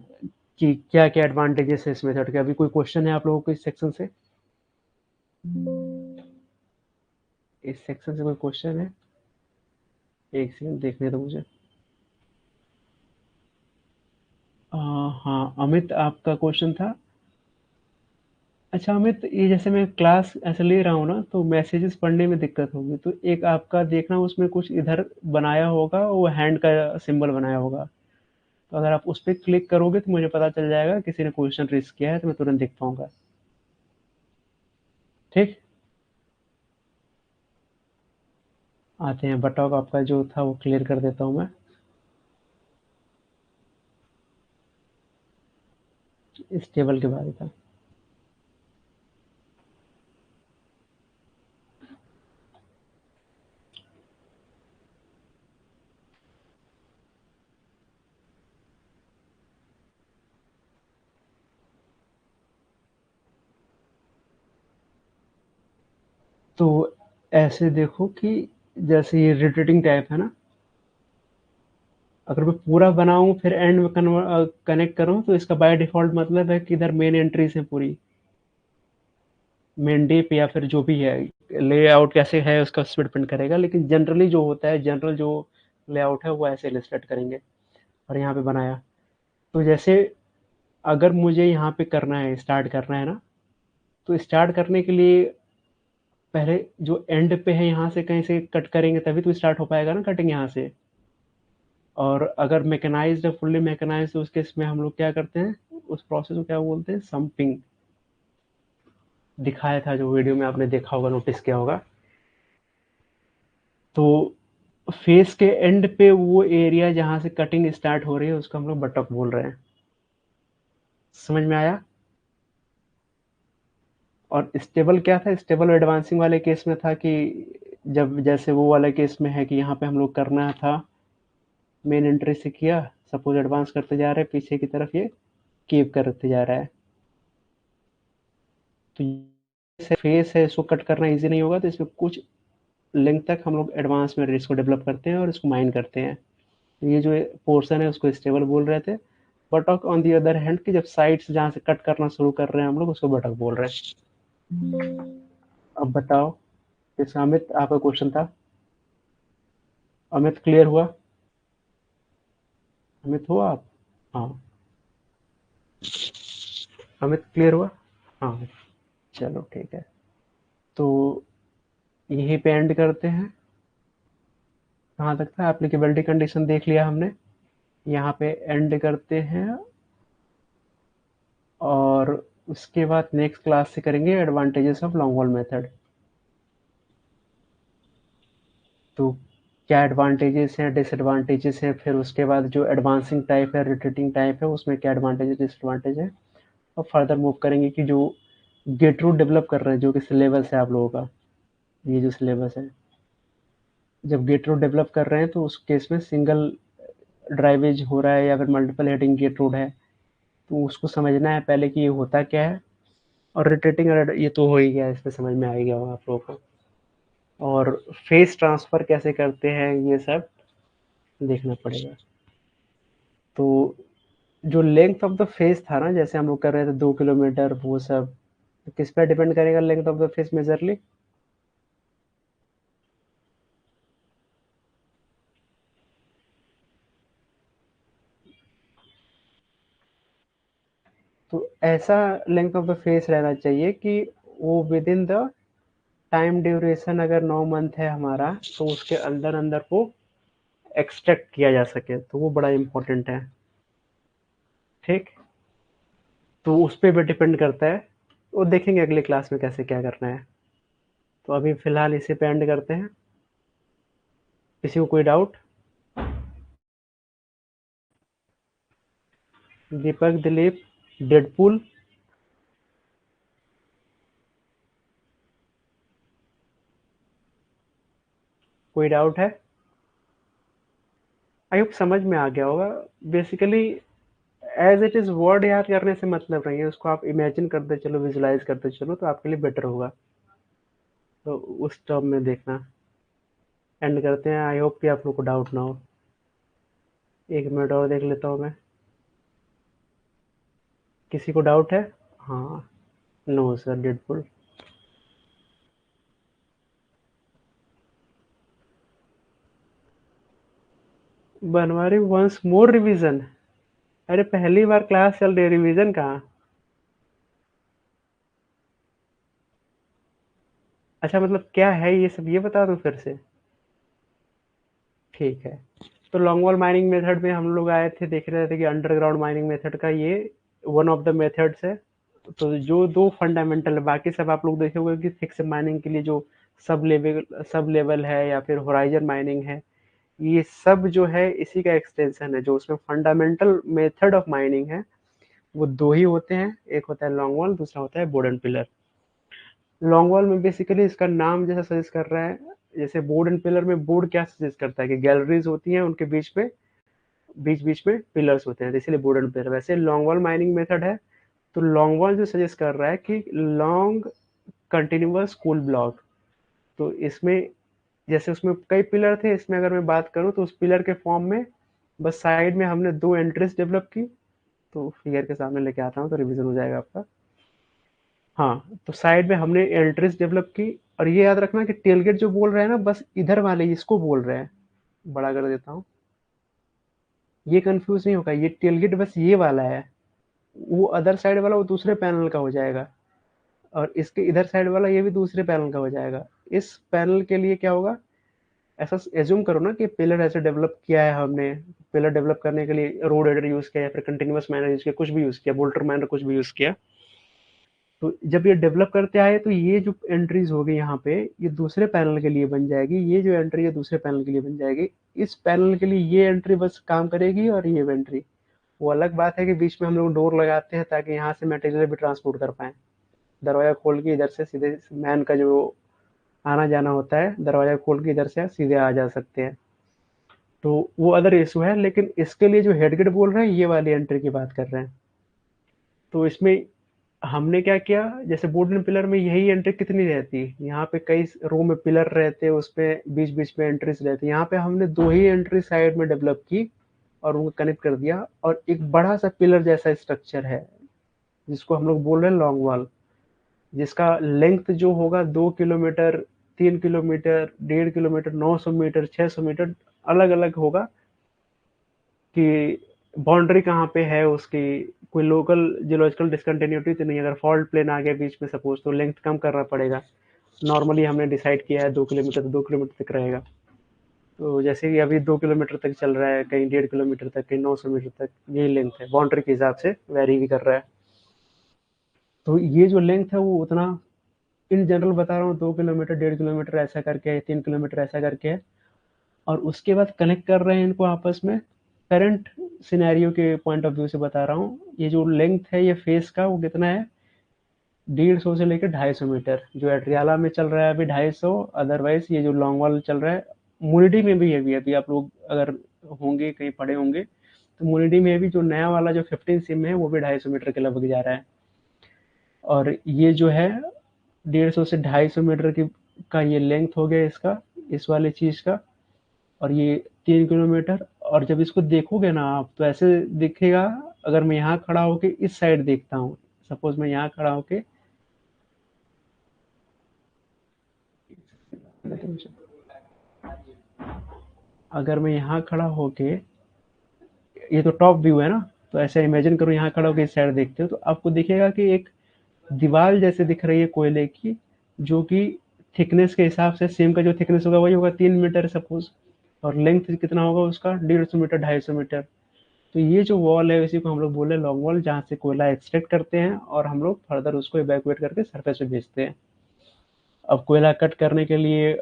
कि क्या क्या एडवांटेजेस है इस मेथड के, अभी कोई क्वेश्चन है आप लोगों को इस सेक्शन से? इस सेक्शन से कोई क्वेश्चन है? एक सेकंड देखने दो मुझे। हाँ अमित, आपका क्वेश्चन था। अच्छा अमित, ये जैसे मैं क्लास ऐसे ले रहा हूँ ना, तो मैसेजेस पढ़ने में दिक्कत होगी, तो एक आपका देखना उसमें कुछ इधर बनाया होगा, वो हैंड का सिंबल बनाया होगा। तो अगर आप उस पर क्लिक करोगे तो मुझे पता चल जाएगा किसी ने क्वेश्चन रेज किया है, तो मैं तुरंत देख पाऊंगा। ठीक। आते हैं, बटॉक आपका जो था वो क्लियर कर देता हूँ मैं। इस टेबल के बारे था। तो ऐसे देखो कि जैसे ये रोटेटिंग टाइप है ना, अगर मैं पूरा बनाऊं फिर एंड में कनेक्ट करूं, तो इसका बाय डिफॉल्ट मतलब है कि इधर मेन एंट्रीज है पूरी, मेन डिप या फिर जो भी है। लेआउट कैसे है उसका उस पर डिपेंड करेगा, लेकिन जनरली जो होता है, जनरल जो लेआउट है वो ऐसे इलस्ट्रेट करेंगे। और यहाँ पे बनाया, तो जैसे अगर मुझे यहाँ पे करना है, स्टार्ट करना है ना, तो स्टार्ट करने के लिए पहले जो एंड पे है यहाँ से कहीं से कट करेंगे तभी तो स्टार्ट हो पाएगा ना, कटिंग यहाँ से। और अगर मैकेनाइज्ड है, फुल्ली मैकेनाइज्ड, तो उसके इसमें हम लोग क्या करते हैं, उस प्रोसेस को क्या बोलते हैं, सम्पिंग। दिखाया था जो वीडियो में आपने देखा होगा, नोटिस किया होगा। तो फेस के एंड पे वो एरिया जहाँ से कटिंग स्टार्ट हो रही है उसको हम लोग बटक बोल रहे हैं। समझ में आया? और स्टेबल क्या था, स्टेबल एडवांसिंग वाले केस में था कि जब जैसे वो वाला केस में है कि यहाँ पे हम लोग करना था, मेन एंट्री से किया, सपोज एडवांस करते जा रहे हैं, पीछे की तरफ ये कीप करते जा रहा है, तो ये फेस है, इसको कट करना इजी नहीं होगा, तो इसमें कुछ लेंथ तक हम लोग एडवांस में इसको डेवलप करते हैं और इसको माइन करते हैं। तो ये जो पोर्शन है उसको स्टेबल बोल रहे थे। बटक ऑन दी अदर हैंड की जब साइड्स जहाँ से कट करना शुरू कर रहे हैं हम लोग, उसको बटक बोल रहे हैं। अब बताओ, जैसे अमित आपका क्वेश्चन था। अमित क्लियर हुआ? अमित हो आप? हाँ, अमित क्लियर हुआ? हाँ, चलो ठीक है। तो यहीं पे एंड करते हैं। कहाँ तक था, एप्लीकेबिलिटी कंडीशन देख लिया हमने, यहाँ पे एंड करते हैं। और उसके बाद नेक्स्ट क्लास से करेंगे advantages of long wall method. तो क्या एडवांटेजेस हैं, डिसएडवांटेजेस हैं, फिर उसके बाद जो एडवांसिंग टाइप है, रोटेटिंग टाइप है, उसमें क्या एडवांटेजेस डिसएडवांटेज है। और फर्दर मूव करेंगे कि जो गेट रूट डेवलप कर रहे हैं, जो कि सिलेबस है आप लोगों का, ये जो सिलेबस है, जब गेट रूट डेवलप कर रहे हैं तो उस केस में सिंगल ड्राइवेज हो रहा है या फिर मल्टीपल हेडिंग गेट रूट है, तो उसको समझना है पहले कि ये होता क्या है। और रोटेटिंग ये तो हो ही गया, इस पे समझ में आ ही गया होगा आप लोगों को। और फेस ट्रांसफर कैसे करते हैं ये सब देखना पड़ेगा। तो जो लेंथ ऑफ द फेस था ना, जैसे हम लोग कर रहे थे 2 किलोमीटर, वो सब तो किस पे डिपेंड करेगा length of the face majorly? तो ऐसा लेंथ ऑफ द फेस रहना चाहिए कि वो with in the time duration, अगर 9 मंथ है हमारा, तो उसके अंदर अंदर वो एक्सट्रैक्ट किया जा सके, तो वो बड़ा इंपॉर्टेंट है। ठीक। तो उस पर भी डिपेंड करता है, वो देखेंगे अगले क्लास में कैसे क्या करना है। तो अभी फिलहाल इसे पे एंड करते हैं। किसी को कोई डाउट? दीपक, दिलीप, डेडपुल, कोई डाउट है? आई होप समझ में आ गया होगा। Basically as it is word याद करने से मतलब नहीं है, उसको आप इमेजिन करते चलो, विजुलाइज करते चलो, तो आपके लिए बेटर होगा। तो उस टर्म में देखना। एंड करते हैं, आई होप कि आप लोग को डाउट ना हो। 1 मिनट और देख लेता हूँ मैं। किसी को डाउट है? हाँ। No sir, Deadpool. Banwari once more revision. अरे पहली बार क्लास चल रही है, रिवीजन कहाँ। अच्छा मतलब क्या है ये सब, ये बता दो फिर से। ठीक है। तो लॉन्ग माइनिंग मेथड में हम लोग आए थे, देख रहे थे कि अंडरग्राउंड माइनिंग मेथड का ये वन ऑफ द मेथड्स है। तो जो दो फंडामेंटल है, बाकी सब आप लोग देखे होंगे कि फिक्स माइनिंग के लिए जो सब लेवल है या फिर होराइजन माइनिंग है, ये सब जो है इसी का एक्सटेंशन है। जो उसमें फंडामेंटल मेथड ऑफ माइनिंग है वो दो ही होते हैं, एक होता है लॉन्ग वॉल, दूसरा होता है board and pillar. Long wall में बेसिकली इसका नाम जैसा सजेस्ट कर रहा है, जैसे बोर्ड एंड पिलर में बोर्ड क्या सजेस्ट करता है कि गैलरीज होती हैं, उनके बीच बीच में पिलर्स होते हैं, तो इसलिए बोर्ड एंड पिलर। वैसे लॉन्ग वॉल माइनिंग मेथड है, तो लॉन्ग वॉल जो सजेस्ट कर रहा है कि लॉन्ग कंटिन्यूअस कूल ब्लॉक। तो इसमें जैसे उसमें कई पिलर थे, इसमें अगर मैं बात करूं तो उस पिलर के फॉर्म में बस साइड में हमने दो एंट्रीज डेवलप की। तो फिगर के सामने लेके आता हूँ तो रिवीजन हो जाएगा आपका। हाँ, तो साइड में हमने एंट्रीज डेवलप की। और ये याद रखना कि टेलगेट जो बोल रहे हैं ना, बस इधर वाले इसको बोल रहे हैं। बड़ा कर देता हूँ, ये कंफ्यूज नहीं होगा, ये टेलगेट बस ये वाला है। वो अदर साइड वाला वो दूसरे पैनल का हो जाएगा, और इसके इधर साइड वाला ये भी दूसरे पैनल का हो जाएगा। इस पैनल के लिए क्या होगा, ऐसा एज्यूम करो ना कि पिलर ऐसे डेवलप किया है हमने। पिलर डेवलप करने के लिए रोड एडर यूज किया या फिर कंटिन्यूअस माइनर यूज किया, कुछ भी यूज किया, बोल्टर माइनर कुछ भी यूज किया। तो जब ये डेवलप करते आए तो ये जो एंट्रीज होगी यहाँ पे, ये दूसरे पैनल के लिए बन जाएगी। ये जो एंट्री है दूसरे पैनल के लिए बन जाएगी। इस पैनल के लिए ये एंट्री बस काम करेगी, और ये एंट्री वो अलग बात है कि बीच में हम लोग डोर लगाते हैं ताकि यहाँ से मटेरियल भी ट्रांसपोर्ट कर पाए। दरवाजा खोल के इधर से सीधे मैन का जो आना जाना होता है, दरवाजा खोल के इधर से सीधे आ जा सकते हैं। तो वो अदर इशू है, लेकिन इसके लिए जो हेडगेट बोल रहे हैं ये वाली एंट्री की बात कर रहे हैं। तो इसमें हमने क्या किया, जैसे बोर्ड एंड पिलर में यही एंट्री कितनी रहती है, यहाँ पे कई रो में पिलर रहते हैं, उसपे बीच बीच में एंट्रीज रहती है। यहाँ पे हमने दो ही एंट्री साइड में डेवलप की और उनको कनेक्ट कर दिया, और एक बड़ा सा पिलर जैसा स्ट्रक्चर है जिसको हम लोग बोल रहे हैं लॉन्ग वॉल, जिसका लेंथ जो होगा 2 kilometre, 3 kilometre, 1.5 kilometre, 900 metre, 600 metre, अलग अलग होगा कि बाउंड्री कहाँ पे है उसकी। कोई लोकल जियोलॉजिकल डिसकंटिन्यूटी तो नहीं, अगर फॉल्ट प्लेन आ गया बीच में सपोज, तो लेंथ कम करना पड़ेगा। नॉर्मली हमने डिसाइड किया है 2 किलोमीटर, तो 2 किलोमीटर तक रहेगा। तो जैसे कि अभी 2 किलोमीटर तक चल रहा है, कहीं 1.5 किलोमीटर तक, कहीं 900 मीटर तक, यही लेंथ है, बाउंड्री के हिसाब से वेरी भी कर रहा है। तो ये जो लेंथ है वो उतना इन जनरल बता रहा हूँ, 2 किलोमीटर, 1.5 किलोमीटर ऐसा करके है, 3 किलोमीटर ऐसा करके है। और उसके बाद कनेक्ट कर रहे हैं इनको आपस में। करंट सिनेरियो के पॉइंट ऑफ व्यू से बता रहा हूँ, ये जो लेंथ है ये फेस का वो कितना है, 150 से लेकर 250 मीटर। जो एट्रियाला में चल रहा है अभी 250, अदरवाइज ये जो लॉन्ग वॉल चल रहा है मुनिडी में भी है। अभी आप लोग अगर होंगे कहीं पढ़े होंगे तो मुनिडी में भी जो नया वाला जो 15 सिम है वो भी 250 मीटर के लगभग जा रहा है। और ये जो है 150 से 250 मीटर की का ये लेंथ हो गया इसका, इस वाले चीज का। और ये 3 किलोमीटर। और जब इसको देखोगे ना आप तो ऐसे दिखेगा, अगर मैं यहाँ खड़ा होके इस साइड देखता हूँ, सपोज मैं यहाँ खड़ा होके, अगर मैं यहाँ खड़ा होके, ये तो टॉप व्यू है ना, तो ऐसे इमेजिन करो यहाँ खड़ा होके इस साइड देखते हो तो आपको दिखेगा कि एक दीवार जैसे दिख रही है कोयले की, जो कि थिकनेस के हिसाब से सेम का जो थिकनेस होगा वही होगा 3 मीटर सपोज। और लेंथ कितना होगा उसका, 150 मीटर, 250 मीटर। तो ये जो वॉल है इसी को हम लोग बोले लॉन्ग वॉल, जहाँ से कोयला एक्सट्रैक्ट करते हैं और हम लोग फर्दर उसको इवैक्यूएट करके सरफेस पे भेजते हैं। अब कोयला कट करने के लिए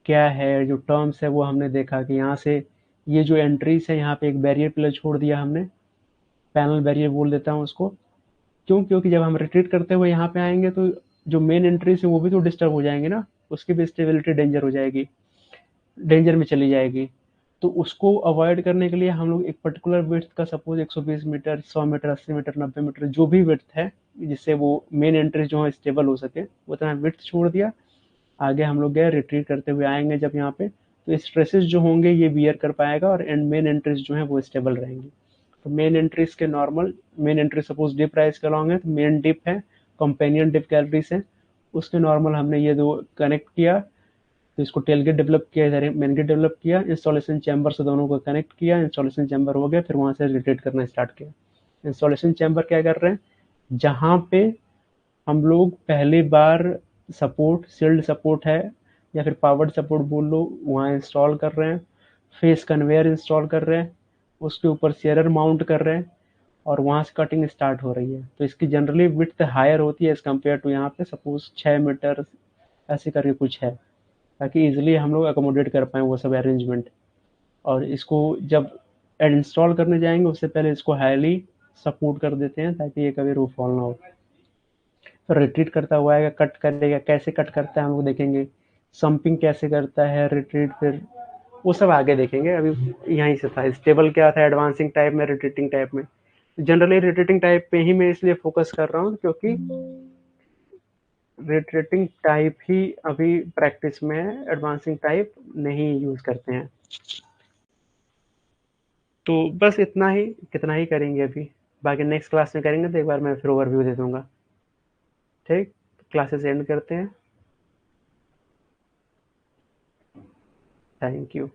क्या है जो टर्म्स है वो हमने देखा कि यहाँ से ये जो एंट्रीज है यहाँ पे एक बैरियर पिलर छोड़ दिया हमने, पैनल बैरियर बोल देता हूँ उसको। क्यों, क्योंकि जब हम रिट्रीट करते हुए यहाँ पे आएंगे तो जो मेन एंट्रीज है वो भी तो डिस्टर्ब हो जाएंगे ना, उसकी भी स्टेबिलिटी डेंजर हो जाएगी, डेंजर में चली जाएगी। तो उसको अवॉइड करने के लिए हम लोग एक पर्टिकुलर विड्थ का, suppose 120 metre, 100 metre, 80 metre, 90 metre, जो भी विड्थ है जिससे वो मेन एंट्री जो है स्टेबल हो सके, उतना विड्थ छोड़ दिया। आगे हम लोग गए, रिट्रीट करते हुए आएंगे जब यहाँ पे, तो स्ट्रेसेस जो होंगे ये बियर कर पाएगा, और एंड मेन एंट्रीज जो है वो स्टेबल रहेंगी। तो मेन एंट्रीज के normal, main entry suppose dip rise का लॉन्ग है तो मेन डिप है, कंपेनियन डिप गैलरीज है, उसके नॉर्मल हमने ये दो कनेक्ट किया। तो तो इसको टेल गेट डेवलप किया, इधर मेन गेट डेवलप किया, इंस्टॉलेशन चैम्बर से दोनों को कनेक्ट किया, इंस्टॉलेशन चैम्बर हो गया, फिर वहाँ से रिट्रीट करना स्टार्ट किया। इंस्टॉलेशन चैम्बर क्या कर रहे हैं, जहाँ पे हम लोग पहली बार सपोर्ट, शील्ड सपोर्ट है या फिर पावर्ड सपोर्ट बोल लो, वहाँ इंस्टॉल कर रहे हैं। फेस कन्वेयर इंस्टॉल कर रहे हैं, उसके ऊपर शेयरर माउंट कर रहे हैं, और वहाँ से कटिंग स्टार्ट हो रही है। तो इसकी जनरली विड्थ हायर होती है एज कम्पेयर टू यहाँ पे सपोज 6 मीटर ऐसे करके कुछ है, ताकि इजिली हम लोग अकोमोडेट कर पाएँ वो सब अरेंजमेंट। और इसको जब इंस्टॉल करने जाएंगे उससे पहले इसको हाईली सपोर्ट कर देते हैं ताकि ये कभी रूफ फॉल ना हो। तो रिट्रीट करता हुआ आएगा, कट करेगा, कैसे कट करता है हम लोग देखेंगे, सम्पिंग कैसे करता है रिट्रीट, फिर वो सब आगे देखेंगे। अभी यहीं से था स्टेबल क्या था, एडवांसिंग टाइप में, रिट्रीटिंग टाइप में। जनरली रिट्रीटिंग टाइप पे ही मैं इसलिए फोकस कर रहा हूँ क्योंकि रिट्रीटिंग टाइप ही अभी प्रैक्टिस में है, एडवांसिंग टाइप नहीं यूज करते हैं। तो बस इतना ही, कितना ही करेंगे अभी, बाकी नेक्स्ट क्लास में करेंगे। तो एक बार मैं फिर ओवरव्यू दे दूंगा। ठीक, क्लासेस एंड करते हैं। Thank you.